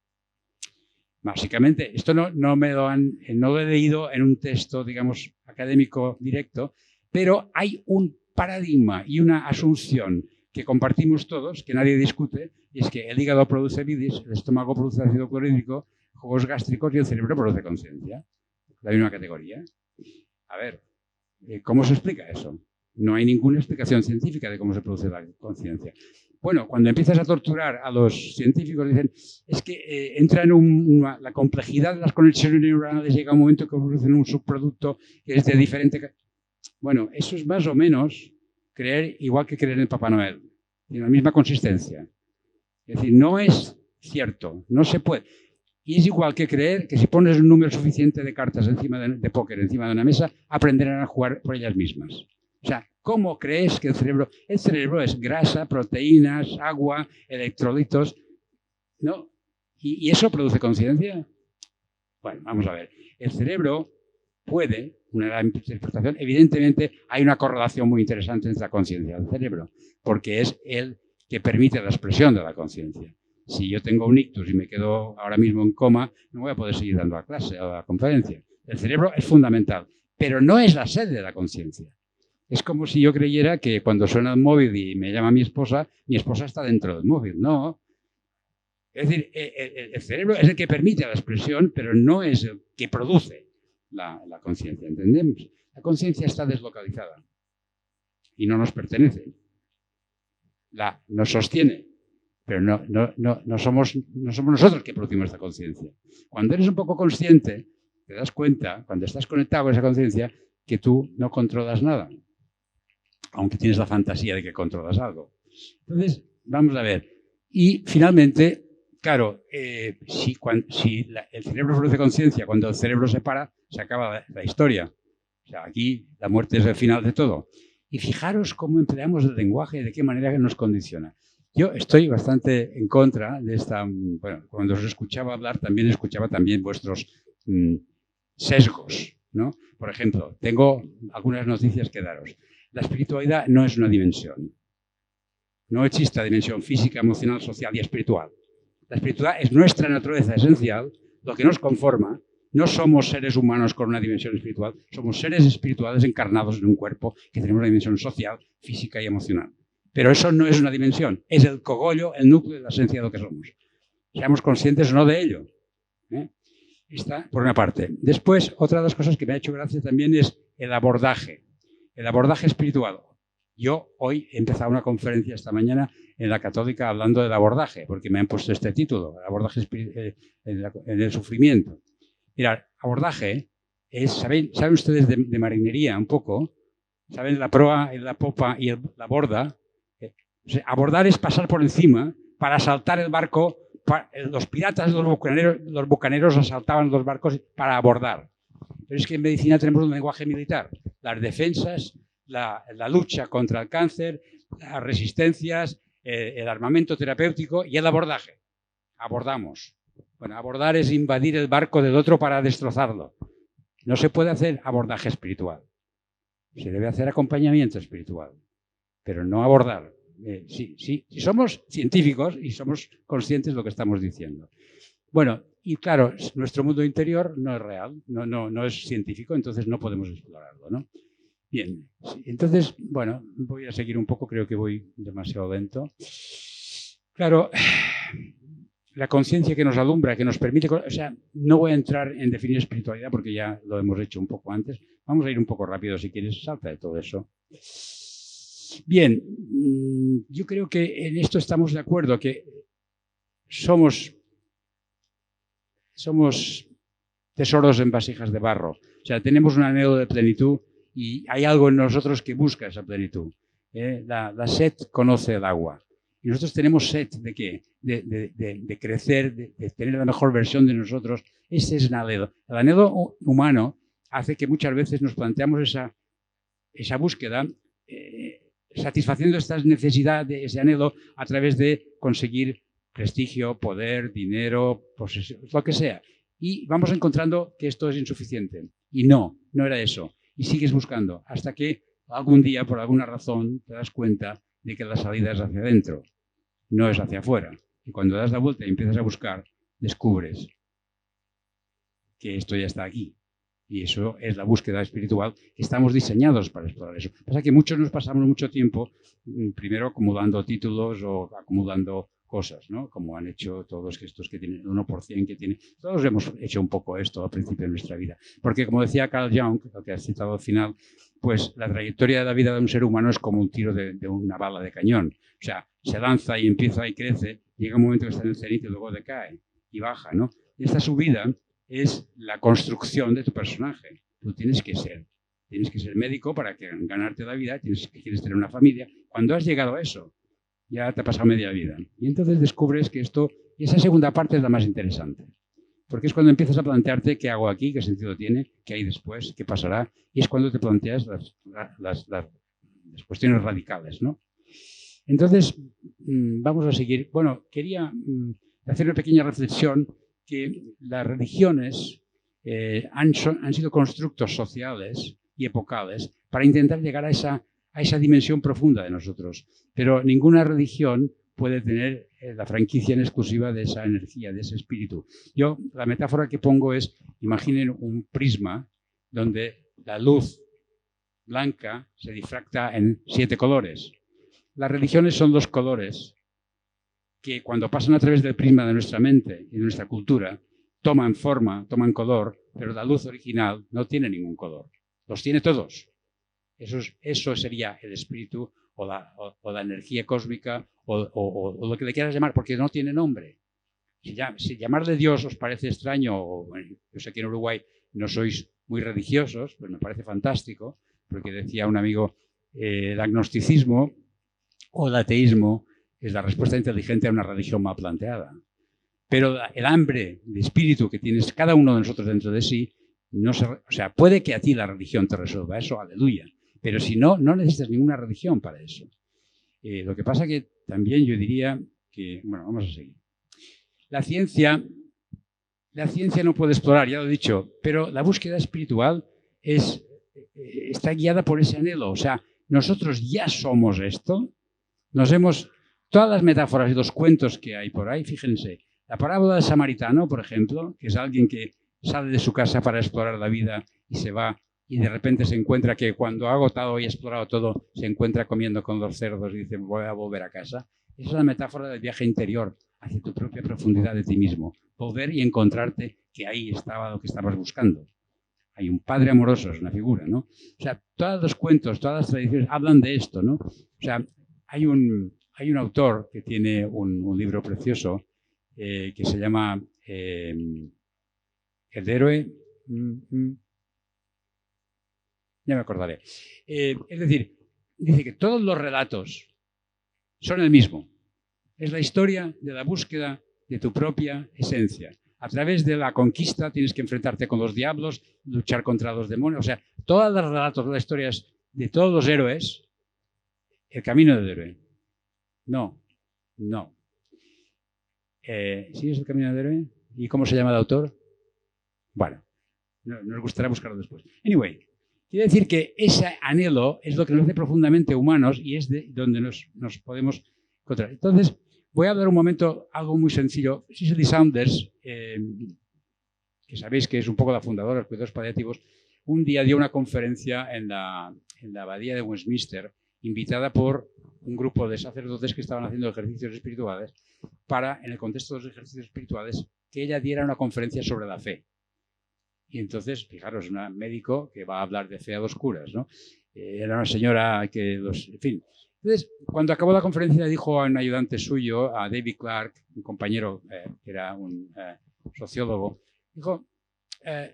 Básicamente, esto no lo he leído en un texto, digamos, académico directo, pero hay un paradigma y una asunción que compartimos todos, que nadie discute, y es que el hígado produce bilis, el estómago produce ácido clorhídrico, jugos gástricos y el cerebro produce conciencia. La misma categoría. A ver, ¿cómo se explica eso? No hay ninguna explicación científica de cómo se produce la conciencia. Bueno, cuando empiezas a torturar a los científicos, dicen, es que entra en la complejidad de las conexiones neuronales, llega un momento que producen un subproducto que es de diferente... Bueno, eso es más o menos creer igual que creer en Papá Noel, tiene la misma consistencia. Es decir, no es cierto, no se puede. Y es igual que creer que si pones un número suficiente de cartas de póker encima de una mesa, aprenderán a jugar por ellas mismas. O sea, ¿cómo crees que el cerebro? El cerebro es grasa, proteínas, agua, electrolitos, ¿no? ¿Y eso produce conciencia? Bueno, vamos a ver. El cerebro puede, una interpretación, evidentemente hay una correlación muy interesante entre la conciencia del cerebro, porque es el que permite la expresión de la conciencia. Si yo tengo un ictus y me quedo ahora mismo en coma, no voy a poder seguir dando la clase o la conferencia. El cerebro es fundamental, pero no es la sede de la conciencia. Es como si yo creyera que cuando suena el móvil y me llama mi esposa está dentro del móvil. No. Es decir, el cerebro es el que permite la expresión, pero no es el que produce la conciencia. ¿Entendemos? La conciencia está deslocalizada y no nos pertenece. Nos sostiene, pero no somos nosotros que producimos esta conciencia. Cuando eres un poco consciente, te das cuenta, cuando estás conectado con esa conciencia, que tú no controlas nada, aunque tienes la fantasía de que controlas algo. Entonces, vamos a ver. Y finalmente, claro, si el cerebro produce conciencia, cuando el cerebro se para, se acaba la historia. O sea, aquí la muerte es el final de todo. Y fijaros cómo empleamos el lenguaje y de qué manera nos condiciona. Yo estoy bastante en contra de esta... Bueno, cuando os escuchaba hablar, escuchaba vuestros sesgos, ¿no? Por ejemplo, tengo algunas noticias que daros. La espiritualidad no es una dimensión. No existe la dimensión física, emocional, social y espiritual. La espiritualidad es nuestra naturaleza esencial, lo que nos conforma. No somos seres humanos con una dimensión espiritual, somos seres espirituales encarnados en un cuerpo que tenemos una dimensión social, física y emocional. Pero eso no es una dimensión, es el cogollo, el núcleo de la esencia de lo que somos. Seamos conscientes o no de ello. Está por una parte. Después, otra de las cosas que me ha hecho gracia también es el abordaje espiritual. Yo hoy he empezado una conferencia esta mañana en la Católica hablando del abordaje, porque me han puesto este título, el abordaje en el sufrimiento. Mirad, abordaje es, ¿saben ustedes de marinería un poco? ¿Saben la proa, la popa y la borda? O sea, abordar es pasar por encima para asaltar el barco. Los piratas, los bucaneros asaltaban los barcos para abordar. Pero es que en medicina tenemos un lenguaje militar. Las defensas, la lucha contra el cáncer, las resistencias, el armamento terapéutico y el abordaje. Abordamos. Bueno, abordar es invadir el barco del otro para destrozarlo. No se puede hacer abordaje espiritual. Se debe hacer acompañamiento espiritual, pero no abordar. Si somos científicos y somos conscientes de lo que estamos diciendo. Bueno, y claro, nuestro mundo interior no es real, no es científico, entonces no podemos explorarlo, ¿no? Bien, entonces, bueno, voy a seguir un poco, creo que voy demasiado lento. Claro, la conciencia que nos alumbra, que nos permite... O sea, no voy a entrar en definir espiritualidad porque ya lo hemos hecho un poco antes. Vamos a ir un poco rápido, si quieres, salta de todo eso. Bien, yo creo que en esto estamos de acuerdo, que somos tesoros en vasijas de barro. O sea, tenemos un anhelo de plenitud y hay algo en nosotros que busca esa plenitud. La sed conoce el agua. Y nosotros tenemos sed ¿de qué? De crecer, de tener la mejor versión de nosotros. Ese es el anhelo. El anhelo humano hace que muchas veces nos planteamos esa búsqueda satisfaciendo estas necesidades, ese anhelo, a través de conseguir prestigio, poder, dinero, posesión, lo que sea. Y vamos encontrando que esto es insuficiente. Y no era eso. Y sigues buscando hasta que algún día, por alguna razón, te das cuenta de que la salida es hacia adentro, no es hacia afuera. Y cuando das la vuelta y empiezas a buscar, descubres que esto ya está aquí. Y eso es la búsqueda espiritual. Estamos diseñados para explorar eso. Pasa que muchos nos pasamos mucho tiempo, primero acumulando títulos o acumulando cosas, ¿no? Como han hecho todos estos que tienen el 1% que tienen. Todos hemos hecho un poco esto al principio de nuestra vida. Porque, como decía Carl Jung, lo que has citado al final, pues la trayectoria de la vida de un ser humano es como un tiro de una bala de cañón. O sea, se lanza y empieza y crece, llega un momento que está en el cenit y luego decae y baja, ¿no? Y esta subida es la construcción de tu personaje. Tú tienes que ser médico para ganarte la vida, quieres tener una familia. Cuando has llegado a eso, ya te ha pasado media vida. Y entonces descubres que y esa segunda parte es la más interesante. Porque es cuando empiezas a plantearte qué hago aquí, qué sentido tiene, qué hay después, qué pasará. Y es cuando te planteas las cuestiones radicales, ¿no? Entonces, vamos a seguir. Bueno, quería hacer una pequeña reflexión que las religiones han sido constructos sociales y epocales para intentar llegar a esa dimensión profunda de nosotros. Pero ninguna religión puede tener la franquicia en exclusiva de esa energía, de ese espíritu. Yo, la metáfora que pongo es, imaginen un prisma donde la luz blanca se difracta en 7 colores. Las religiones son 2 colores que cuando pasan a través del prisma de nuestra mente y de nuestra cultura, toman forma, toman color, pero la luz original no tiene ningún color. Los tiene todos. Eso sería el espíritu o la energía cósmica o lo que le quieras llamar, porque no tiene nombre. Si llamarle Dios os parece extraño, yo sé que en Uruguay no sois muy religiosos, pues me parece fantástico, porque decía un amigo, el agnosticismo o el ateísmo es la respuesta inteligente a una religión mal planteada. Pero el hambre de espíritu que tienes cada uno de nosotros dentro de sí, puede que a ti la religión te resuelva eso, aleluya. Pero si no, no necesitas ninguna religión para eso. Lo que pasa que también yo diría que, bueno, vamos a seguir. La ciencia no puede explorar, ya lo he dicho, pero la búsqueda espiritual está guiada por ese anhelo. O sea, nosotros ya somos esto. Todas las metáforas y los cuentos que hay por ahí, fíjense, la parábola del samaritano, por ejemplo, que es alguien que sale de su casa para explorar la vida y se va y de repente se encuentra que cuando ha agotado y explorado todo, se encuentra comiendo con 2 cerdos y dice, voy a volver a casa. Esa es la metáfora del viaje interior hacia tu propia profundidad de ti mismo. Volver y encontrarte que ahí estaba lo que estabas buscando. Hay un padre amoroso, es una figura, ¿no? O sea, todos los cuentos, todas las tradiciones hablan de esto, ¿no? O sea, hay un autor que tiene un libro precioso que se llama El héroe. Ya me acordaré. Es decir, dice que todos los relatos son el mismo. Es la historia de la búsqueda de tu propia esencia. A través de la conquista tienes que enfrentarte con los diablos, luchar contra los demonios. O sea, todos los relatos, las historias de todos los héroes, el camino del héroe. No. ¿Sí es el camino del héroe? ¿Y cómo se llama el autor? Bueno, nos gustará buscarlo después. Anyway, quiere decir que ese anhelo es lo que nos hace profundamente humanos y es de donde nos podemos encontrar. Entonces, voy a hablar un momento algo muy sencillo. Cicely Saunders, que sabéis que es un poco la fundadora de los cuidados paliativos, un día dio una conferencia en la abadía de Westminster, invitada por un grupo de sacerdotes que estaban haciendo ejercicios espirituales para, en el contexto de los ejercicios espirituales, que ella diera una conferencia sobre la fe. Y entonces, fijaros, una médico que va a hablar de fe a oscuras, ¿no? Era una señora que en fin. Entonces, cuando acabó la conferencia, dijo a un ayudante suyo, a David Clark, un compañero que era un sociólogo, dijo,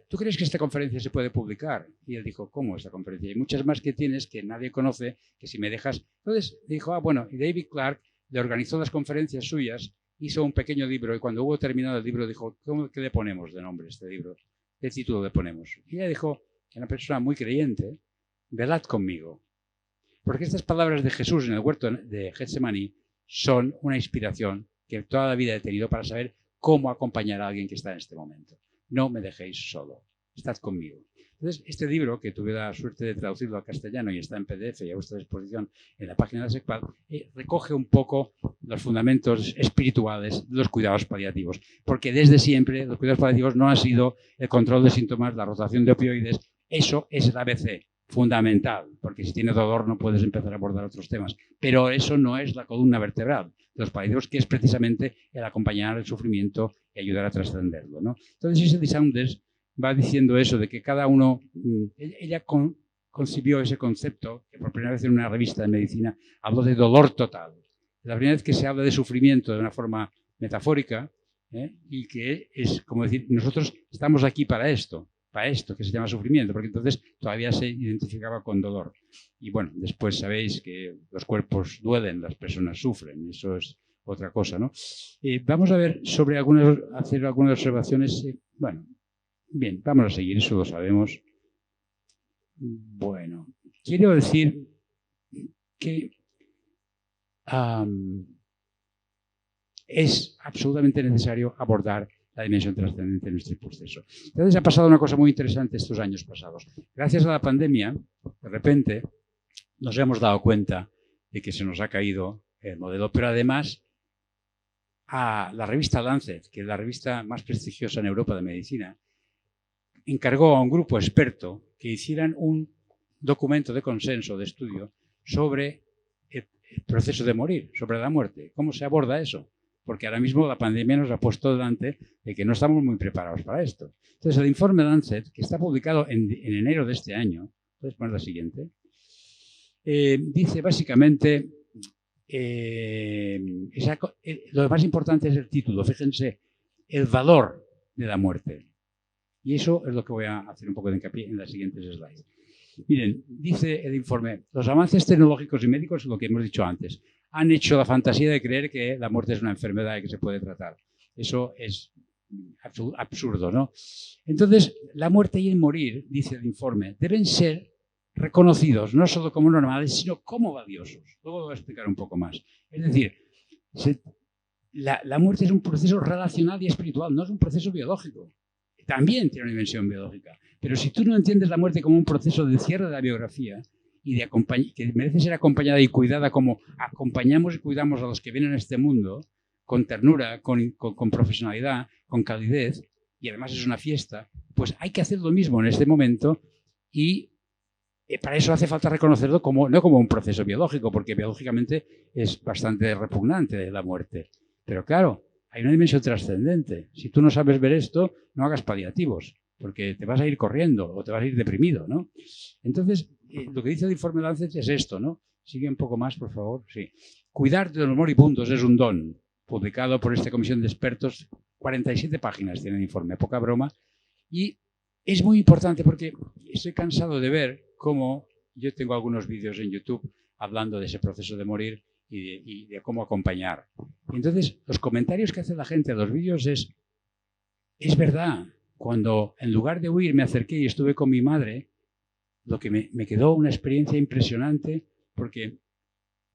¿tú crees que esta conferencia se puede publicar? Y él dijo, ¿cómo esta conferencia? Hay muchas más que tienes que nadie conoce, que si me dejas... Entonces dijo, bueno, y David Clark le organizó las conferencias suyas, hizo un pequeño libro, y cuando hubo terminado el libro dijo, ¿qué le ponemos de nombre a este libro? ¿Qué título le ponemos? Y ella dijo, una persona muy creyente, velad conmigo. Porque estas palabras de Jesús en el huerto de Getsemaní son una inspiración que toda la vida he tenido para saber cómo acompañar a alguien que está en este momento. No me dejéis solo, estad conmigo. Entonces, este libro, que tuve la suerte de traducirlo al castellano y está en PDF y a vuestra disposición en la página de la SECPAL, recoge un poco los fundamentos espirituales de los cuidados paliativos. Porque desde siempre los cuidados paliativos no han sido el control de síntomas, la rotación de opioides, eso es el ABC. fundamental, porque si tienes dolor no puedes empezar a abordar otros temas. Pero eso no es la columna vertebral de los paliativos, que es precisamente el acompañar el sufrimiento y ayudar a trascenderlo, ¿no? Entonces Iseli Saunders va diciendo eso, de que cada uno, ella concibió ese concepto, que por primera vez en una revista de medicina habló de dolor total. La primera vez que se habla de sufrimiento de una forma metafórica, y que es como decir, nosotros estamos aquí para esto que se llama sufrimiento, porque entonces todavía se identificaba con dolor. Y bueno, después sabéis que los cuerpos duelen, las personas sufren, eso es otra cosa, ¿no? Vamos a ver hacer algunas observaciones. Bueno, bien, vamos a seguir, eso lo sabemos. Bueno, quiero decir que es absolutamente necesario abordar la dimensión trascendente de nuestro proceso. Entonces ha pasado una cosa muy interesante estos años pasados. Gracias a la pandemia, de repente, nos hemos dado cuenta de que se nos ha caído el modelo, pero además a la revista Lancet, que es la revista más prestigiosa en Europa de medicina, encargó a un grupo experto que hicieran un documento de consenso, de estudio, sobre el proceso de morir, sobre la muerte. ¿Cómo se aborda eso? Porque ahora mismo la pandemia nos ha puesto delante de que no estamos muy preparados para esto. Entonces, el informe Lancet, que está publicado en enero de este año, puedes poner la siguiente, dice básicamente, lo más importante es el título, fíjense, el valor de la muerte. Y eso es lo que voy a hacer un poco de hincapié en las siguientes slides. Miren, dice el informe, los avances tecnológicos y médicos, lo que hemos dicho antes, han hecho la fantasía de creer que la muerte es una enfermedad y que se puede tratar. Eso es absurdo, ¿no? Entonces, la muerte y el morir, dice el informe, deben ser reconocidos no solo como normales, sino como valiosos. Luego lo voy a explicar un poco más. Es decir, la muerte es un proceso relacional y espiritual, no es un proceso biológico. También tiene una dimensión biológica. Pero si tú no entiendes la muerte como un proceso de cierre de la biografía y que merece ser acompañada y cuidada como acompañamos y cuidamos a los que vienen a este mundo, con ternura, con profesionalidad, con calidez, y además es una fiesta, pues hay que hacer lo mismo en este momento y para eso hace falta reconocerlo no como un proceso biológico, porque biológicamente es bastante repugnante la muerte. Pero claro, hay una dimensión trascendente. Si tú no sabes ver esto, no hagas paliativos, porque te vas a ir corriendo o te vas a ir deprimido, ¿no? Entonces, lo que dice el informe Lancet es esto, ¿no? Sigue un poco más, por favor. Sí. Cuidar de los moribundos es un don, publicado por esta comisión de expertos. 47 páginas tiene el informe, poca broma. Y es muy importante porque estoy cansado de ver cómo yo tengo algunos vídeos en YouTube hablando de ese proceso de morir y de cómo acompañar. Entonces, los comentarios que hace la gente a los vídeos es verdad, cuando en lugar de huir me acerqué y estuve con mi madre, lo que me quedó una experiencia impresionante, porque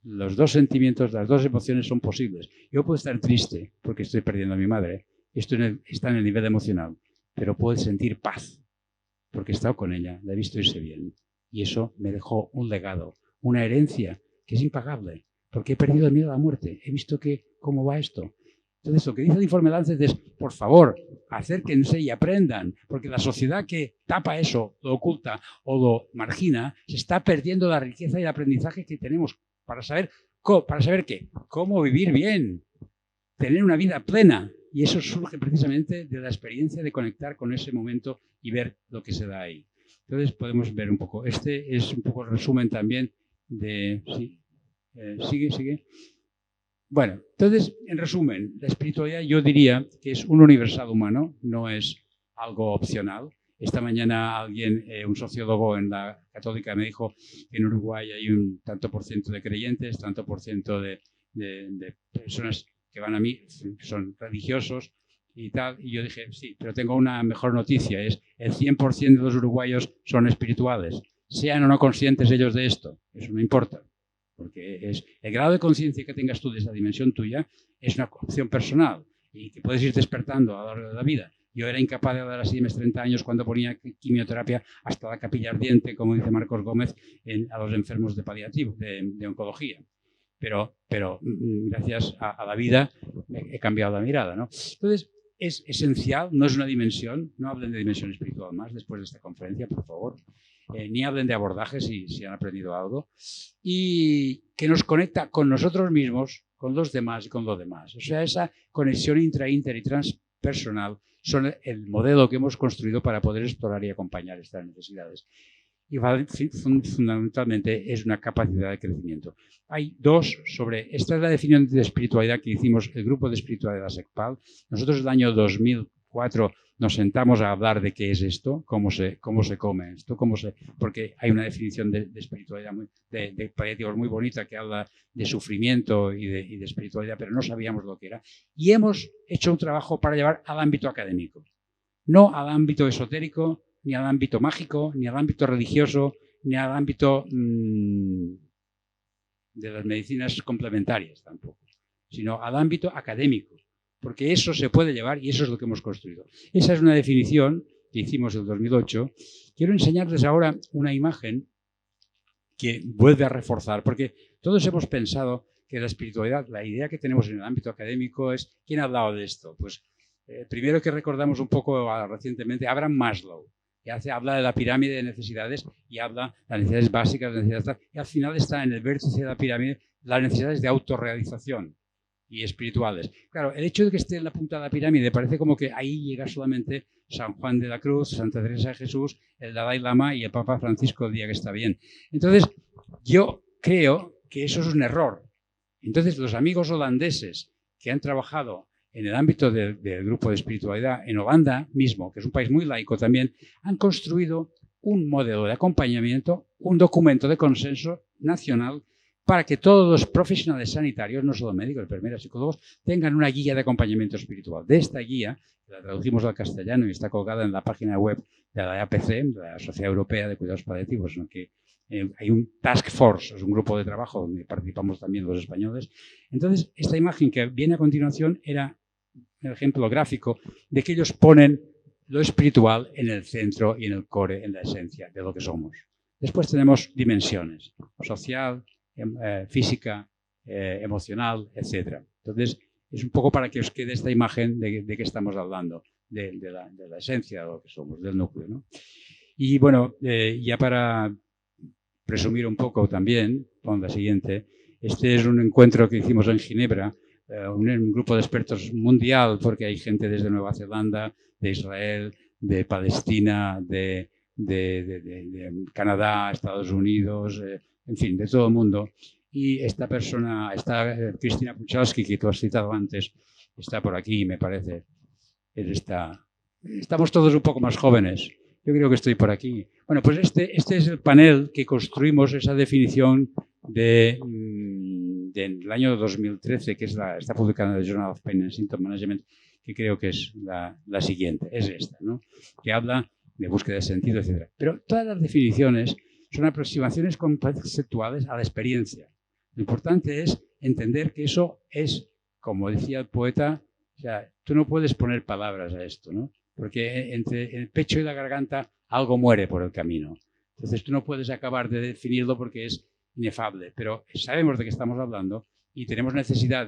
los dos sentimientos, las dos emociones son posibles. Yo puedo estar triste porque estoy perdiendo a mi madre, esto está en el nivel emocional, pero puedo sentir paz porque he estado con ella, la he visto irse bien. Y eso me dejó un legado, una herencia que es impagable, porque he perdido el miedo a la muerte. He visto cómo va esto. Entonces, lo que dice el informe Lancet es, por favor, acérquense y aprendan, porque la sociedad que tapa eso, lo oculta o lo margina, se está perdiendo la riqueza y el aprendizaje que tenemos para saber qué, cómo vivir bien, tener una vida plena. Y eso surge precisamente de la experiencia de conectar con ese momento y ver lo que se da ahí. Entonces, podemos ver un poco. Este es un poco el resumen también de... ¿sí? Sigue. Bueno, entonces, en resumen, la espiritualidad yo diría que es un universal humano, no es algo opcional. Esta mañana alguien, un sociólogo en la Católica, me dijo que en Uruguay hay un tanto por ciento de creyentes, tanto por ciento de personas que van a mí, son religiosos y tal. Y yo dije, sí, pero tengo una mejor noticia, es el 100% de los uruguayos son espirituales. Sean o no conscientes ellos de esto, eso no importa. Porque es el grado de conciencia que tengas tú de esa dimensión tuya es una opción personal y que puedes ir despertando a lo largo de la vida. Yo era incapaz de dar así mis 30 años cuando ponía quimioterapia hasta la capilla ardiente, como dice Marcos Gómez, a los enfermos de paliativo, de oncología. Pero gracias a la vida he cambiado la mirada, ¿no? Entonces, es esencial, no es una dimensión, no hablen de dimensión espiritual más después de esta conferencia, por favor. ni hablen de abordajes si han aprendido algo, y que nos conecta con nosotros mismos, con los demás y con los demás. O sea, esa conexión inter y transpersonal son el modelo que hemos construido para poder explorar y acompañar estas necesidades. Y fundamentalmente es una capacidad de crecimiento. Hay dos sobre, esta es la definición de espiritualidad que hicimos el grupo de espiritualidad SECPAL. Nosotros en el año 2004 nos sentamos a hablar de qué es esto, cómo se come esto, porque hay una definición de espiritualidad, de paliativos muy bonita que habla de sufrimiento y de espiritualidad, pero no sabíamos lo que era. Y hemos hecho un trabajo para llevar al ámbito académico, no al ámbito esotérico, ni al ámbito mágico, ni al ámbito religioso, ni al ámbito de las medicinas complementarias tampoco, sino al ámbito académico, porque eso se puede llevar y eso es lo que hemos construido. Esa es una definición que hicimos en el 2008. Quiero enseñarles ahora una imagen que vuelve a reforzar, porque todos hemos pensado que la espiritualidad, la idea que tenemos en el ámbito académico es, ¿quién ha hablado de esto? Pues primero que recordamos un poco recientemente, Abraham Maslow, que habla de la pirámide de necesidades y habla de las necesidades básicas, de necesidades, y al final está en el vértice de la pirámide las necesidades de autorrealización y espirituales. Claro, el hecho de que esté en la punta de la pirámide parece como que ahí llega solamente San Juan de la Cruz, Santa Teresa de Jesús, el Dalai Lama y el Papa Francisco el día que está bien. Entonces, yo creo que eso es un error. Entonces, los amigos holandeses que han trabajado en el ámbito del grupo de espiritualidad en Holanda mismo, que es un país muy laico también, han construido un modelo de acompañamiento, un documento de consenso nacional para que todos los profesionales sanitarios, no solo médicos, enfermeras, psicólogos, tengan una guía de acompañamiento espiritual. De esta guía, la traducimos al castellano y está colgada en la página web de la APC, de la Sociedad Europea de Cuidados Paliativos, en que hay un task force, es un grupo de trabajo donde participamos también los españoles. Entonces, esta imagen que viene a continuación era el ejemplo gráfico de que ellos ponen lo espiritual en el centro y en el core, en la esencia de lo que somos. Después tenemos dimensiones, social, física, emocional, etc. Entonces, es un poco para que os quede esta imagen de qué estamos hablando, de la esencia de lo que somos, del núcleo, ¿no? Y bueno, ya para presumir un poco también, con la siguiente, este es un encuentro que hicimos en Ginebra, un grupo de expertos mundial, porque hay gente desde Nueva Zelanda, de Israel, de Palestina, de Canadá, Estados Unidos, en fin, de todo el mundo. Y esta persona, Cristina Puchalski, que tú has citado antes, está por aquí, me parece. Estamos todos un poco más jóvenes. Yo creo que estoy por aquí. Bueno, pues este es el panel que construimos, esa definición del año 2013, que está publicada en el Journal of Pain and Symptom Management, que creo que es la siguiente, es esta, ¿no? Que habla de búsqueda de sentido, etc. Pero todas las definiciones son aproximaciones conceptuales a la experiencia. Lo importante es entender que eso es, como decía el poeta, o sea, tú no puedes poner palabras a esto, ¿no? Porque entre el pecho y la garganta algo muere por el camino. Entonces tú no puedes acabar de definirlo porque es inefable, pero sabemos de qué estamos hablando y tenemos necesidad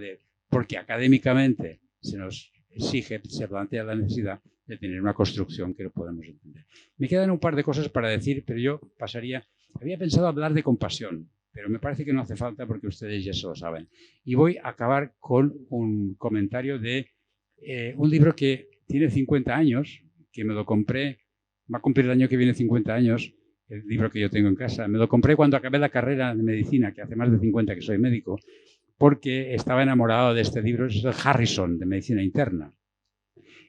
porque académicamente se nos exige, se plantea la necesidad de tener una construcción que lo podemos entender. Me quedan un par de cosas para decir, pero yo había pensado hablar de compasión, pero me parece que no hace falta porque ustedes ya se lo saben. Y voy a acabar con un comentario de un libro que tiene 50 años, que me lo compré, va a cumplir el año que viene 50 años, el libro que yo tengo en casa. Me lo compré cuando acabé la carrera de medicina, que hace más de 50 que soy médico, porque estaba enamorado de este libro, es el Harrison, de medicina interna.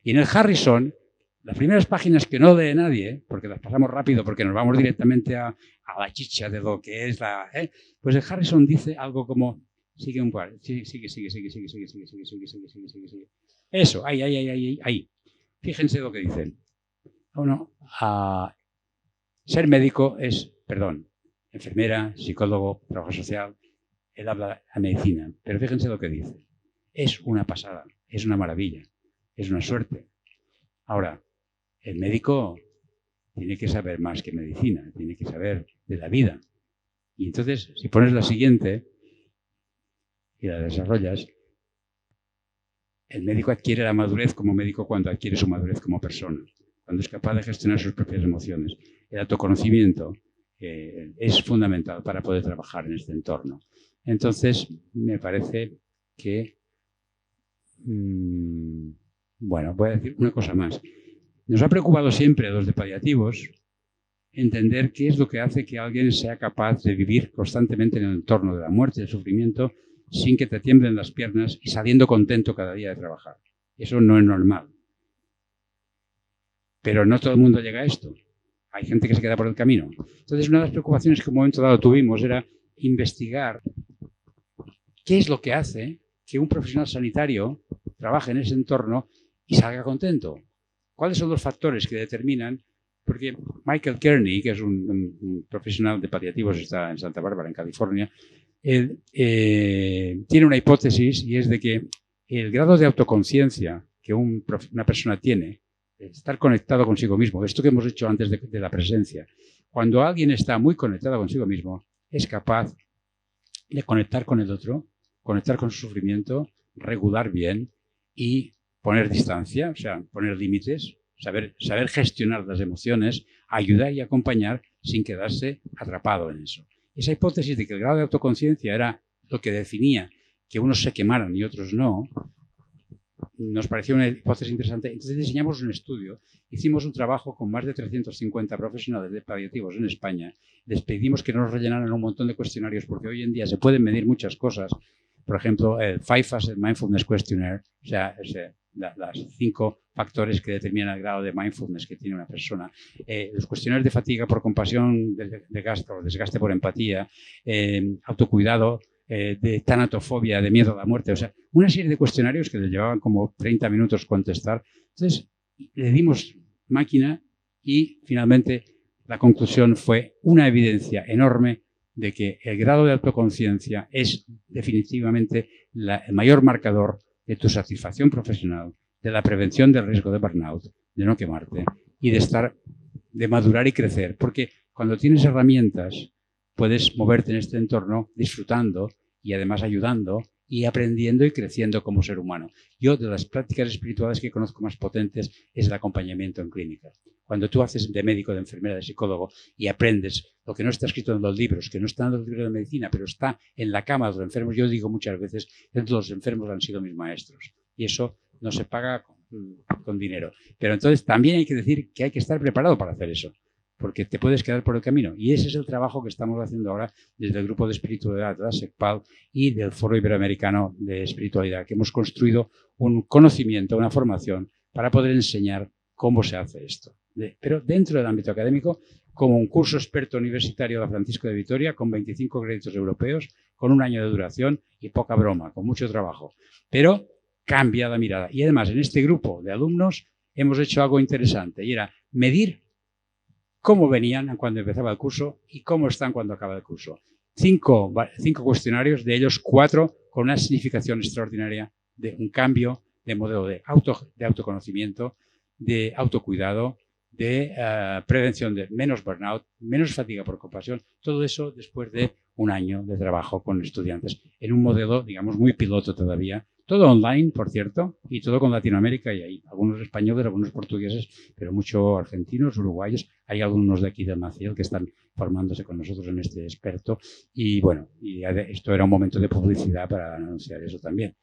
Y en el Harrison, las primeras páginas que no lee nadie, porque las pasamos rápido, porque nos vamos directamente a la chicha de lo que es pues el Harrison dice algo como, sigue un par, sigue. Eso, ahí. Fíjense lo que dicen. Bueno, ser médico es, enfermera, psicólogo, trabajo social, él habla a medicina, pero fíjense lo que dice. Es una pasada, es una maravilla, es una suerte. Ahora, el médico tiene que saber más que medicina, tiene que saber de la vida. Y entonces, si pones la siguiente y la desarrollas, el médico adquiere la madurez como médico cuando adquiere su madurez como persona. cuando es capaz de gestionar sus propias emociones. El autoconocimiento es fundamental para poder trabajar en este entorno. Entonces, me parece que, bueno, voy a decir una cosa más. Nos ha preocupado siempre a los de paliativos entender qué es lo que hace que alguien sea capaz de vivir constantemente en el entorno de la muerte y del sufrimiento sin que te tiemblen las piernas y saliendo contento cada día de trabajar. Eso no es normal. Pero no todo el mundo llega a esto. Hay gente que se queda por el camino. Entonces, una de las preocupaciones que en un momento dado tuvimos era investigar qué es lo que hace que un profesional sanitario trabaje en ese entorno y salga contento. ¿Cuáles son los factores que determinan? Porque Michael Kearney, que es un profesional de paliativos, está en Santa Bárbara, en California, él, tiene una hipótesis y es de que el grado de autoconciencia que una persona tiene, estar conectado consigo mismo, esto que hemos hecho antes de la presencia, cuando alguien está muy conectado consigo mismo, es capaz de conectar con el otro, conectar con su sufrimiento, regular bien y poner distancia, o sea, poner límites, saber gestionar las emociones, ayudar y acompañar sin quedarse atrapado en eso. Esa hipótesis de que el grado de autoconciencia era lo que definía que unos se quemaran y otros no, nos pareció una hipótesis interesante. Entonces diseñamos un estudio, hicimos un trabajo con más de 350 profesionales de paliativos en España, les pedimos que nos rellenaran un montón de cuestionarios porque hoy en día se pueden medir muchas cosas. Por ejemplo, el 5-Facet Mindfulness Questionnaire, o sea, las 5 factores que determinan el grado de mindfulness que tiene una persona. Los cuestionarios de fatiga por compasión, desgaste por empatía, autocuidado, de tanatofobia, de miedo a la muerte. O sea, una serie de cuestionarios que les llevaban como 30 minutos contestar. Entonces, le dimos máquina y finalmente la conclusión fue una evidencia enorme de que el grado de autoconciencia es definitivamente el mayor marcador de tu satisfacción profesional, de la prevención del riesgo de burnout, de no quemarte y de madurar y crecer. Porque cuando tienes herramientas, puedes moverte en este entorno disfrutando y además ayudando y aprendiendo y creciendo como ser humano. Yo, de las prácticas espirituales que conozco más potentes, es el acompañamiento en clínica. Cuando tú haces de médico, de enfermera, de psicólogo y aprendes lo que no está escrito en los libros, que no está en los libros de medicina, pero está en la cama de los enfermos, yo digo muchas veces que los enfermos han sido mis maestros. Y eso no se paga con dinero. Pero entonces también hay que decir que hay que estar preparado para hacer eso, porque te puedes quedar por el camino. Y ese es el trabajo que estamos haciendo ahora desde el Grupo de Espiritualidad de la SECPAL y del Foro Iberoamericano de Espiritualidad, que hemos construido un conocimiento, una formación para poder enseñar cómo se hace esto. Pero dentro del ámbito académico, como un curso experto universitario de Francisco de Vitoria, con 25 créditos europeos, con 1 año de duración y poca broma, con mucho trabajo. Pero cambia la mirada. Y además, en este grupo de alumnos hemos hecho algo interesante y era medir cómo venían cuando empezaba el curso y cómo están cuando acaba el curso. 5 cuestionarios, de ellos 4 con una significación extraordinaria de un cambio de modelo de autoconocimiento, de autocuidado, de prevención de menos burnout, menos fatiga por compasión, todo eso después de 1 año de trabajo con estudiantes en un modelo, digamos, muy piloto todavía, todo online, por cierto, y todo con Latinoamérica, y hay algunos españoles, algunos portugueses, pero muchos argentinos, uruguayos, hay algunos de aquí de Maciel que están formándose con nosotros en este experto, y bueno, y esto era un momento de publicidad para anunciar eso también,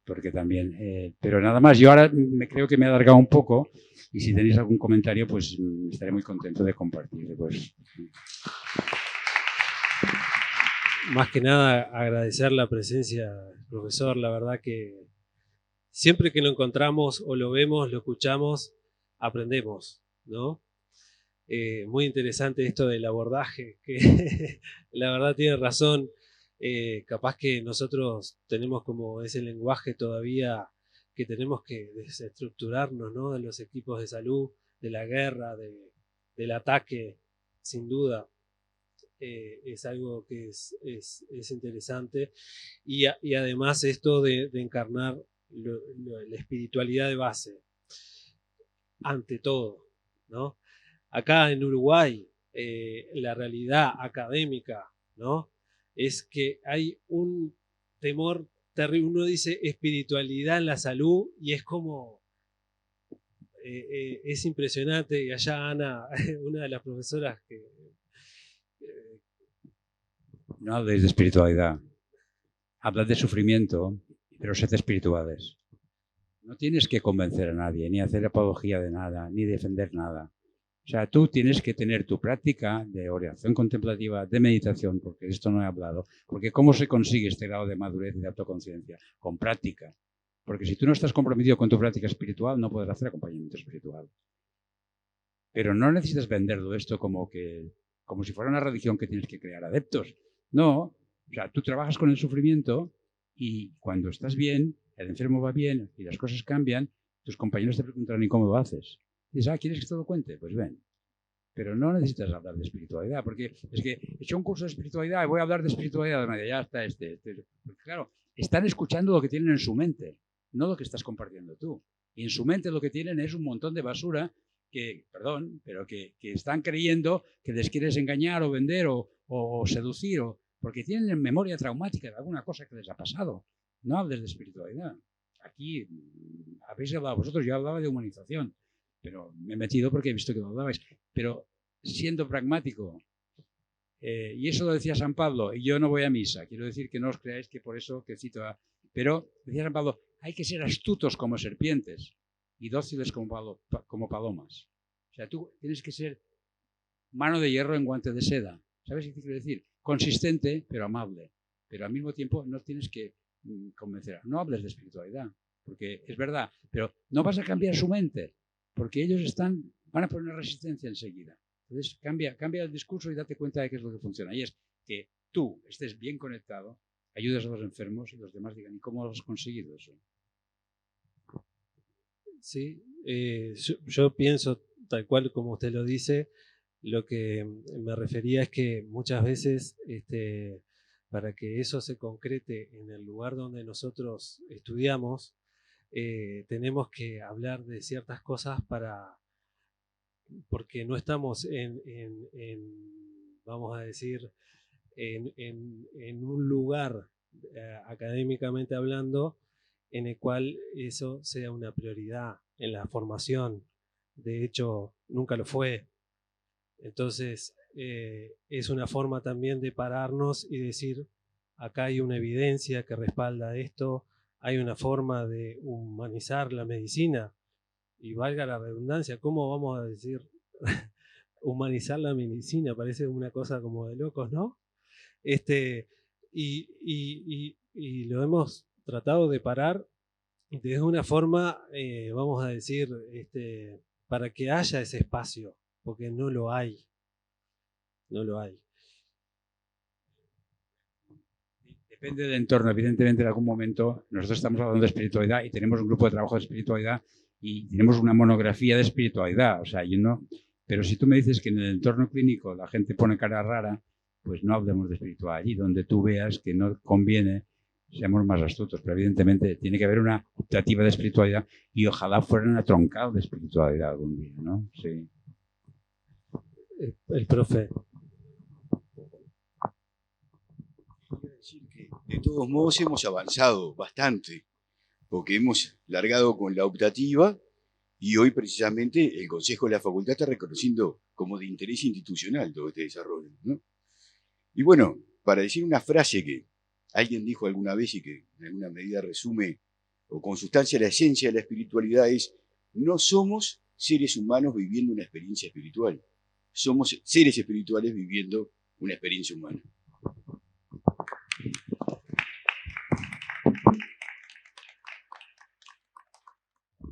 porque también, pero nada más, yo ahora creo que me he alargado un poco, y si tenéis algún comentario, pues estaré muy contento de compartir. Pues. Más que nada agradecer la presencia del profesor, la verdad que siempre que lo encontramos o lo vemos, lo escuchamos, aprendemos, ¿no? Muy interesante esto del abordaje, que la verdad tiene razón, capaz que nosotros tenemos como ese lenguaje todavía que tenemos que desestructurarnos, ¿no? De los equipos de salud, de la guerra, del ataque, sin duda. Es algo que es interesante y además esto de encarnar la espiritualidad de base ante todo, ¿no? Acá en Uruguay la realidad académica, ¿no? Es que hay un temor terrible. Uno dice espiritualidad en la salud y es como es impresionante, y allá Ana, una de las profesoras que... No habléis de espiritualidad, hablad de sufrimiento, pero sed espirituales. No tienes que convencer a nadie, ni hacer apología de nada, ni defender nada. O sea, tú tienes que tener tu práctica de oración contemplativa, de meditación, porque de esto no he hablado. Porque ¿cómo se consigue este grado de madurez y de autoconciencia? Con práctica. Porque si tú no estás comprometido con tu práctica espiritual, no podrás hacer acompañamiento espiritual. Pero no necesitas venderlo esto como si fuera una religión que tienes que crear adeptos. No, o sea, tú trabajas con el sufrimiento y cuando estás bien, el enfermo va bien y las cosas cambian, tus compañeros te preguntarán ¿y cómo lo haces? Y dices, ¿quieres que te lo cuente? Pues ven. Pero no necesitas hablar de espiritualidad, porque es que he hecho un curso de espiritualidad y voy a hablar de espiritualidad, ya está Porque claro, están escuchando lo que tienen en su mente, no lo que estás compartiendo tú. Y en su mente lo que tienen es un montón de basura que están creyendo que les quieres engañar o vender o seducir, porque tienen memoria traumática de alguna cosa que les ha pasado. No hables de espiritualidad. Aquí habéis hablado vosotros, yo hablaba de humanización, pero me he metido porque he visto que lo hablabais. Pero siendo pragmático, y eso lo decía San Pablo, y yo no voy a misa, quiero decir que no os creáis que por eso que cito pero decía San Pablo, hay que ser astutos como serpientes y dóciles como palomas. O sea, tú tienes que ser mano de hierro en guante de seda. ¿Sabes qué quiero decir? Consistente, pero amable. Pero al mismo tiempo no tienes que convencer. No hables de espiritualidad, porque es verdad, pero no vas a cambiar su mente, porque ellos van a poner resistencia enseguida. Entonces cambia el discurso y date cuenta de qué es lo que funciona. Y es que tú estés bien conectado, ayudas a los enfermos y los demás digan, ¿y cómo has conseguido eso? Sí, yo pienso tal cual como usted lo dice. Lo que me refería es que muchas veces para que eso se concrete en el lugar donde nosotros estudiamos, tenemos que hablar de ciertas cosas porque no estamos vamos a decir, en un lugar académicamente hablando en el cual eso sea una prioridad en la formación. De hecho, nunca lo fue. Entonces, es una forma también de pararnos y decir, acá hay una evidencia que respalda esto, hay una forma de humanizar la medicina, y valga la redundancia, ¿cómo vamos a decir humanizar la medicina? Parece una cosa como de locos, ¿no? Y lo hemos tratado de parar de una forma, vamos a decir, para que haya ese espacio, porque no lo hay. No lo hay. Depende del entorno. Evidentemente, en algún momento nosotros estamos hablando de espiritualidad y tenemos un grupo de trabajo de espiritualidad y tenemos una monografía de espiritualidad. O sea, pero si tú me dices que en el entorno clínico la gente pone cara rara, pues no hablemos de espiritualidad. Allí donde tú veas que no conviene, seamos más astutos. Pero evidentemente tiene que haber una optativa de espiritualidad y ojalá fuera una troncal de espiritualidad algún día, ¿no? Sí. El profe. Quiero decir que de todos modos hemos avanzado bastante, porque hemos largado con la optativa y hoy precisamente el Consejo de la Facultad está reconociendo como de interés institucional todo este desarrollo, ¿no? Y bueno, para decir una frase que alguien dijo alguna vez y que en alguna medida resume o con sustancia la esencia de la espiritualidad es: no somos seres humanos viviendo una experiencia espiritual, somos seres espirituales viviendo una experiencia humana.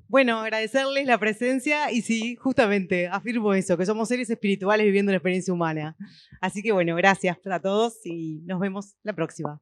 Bueno, agradecerles la presencia y sí, justamente, afirmo eso, que somos seres espirituales viviendo una experiencia humana. Así que bueno, gracias a todos y nos vemos la próxima.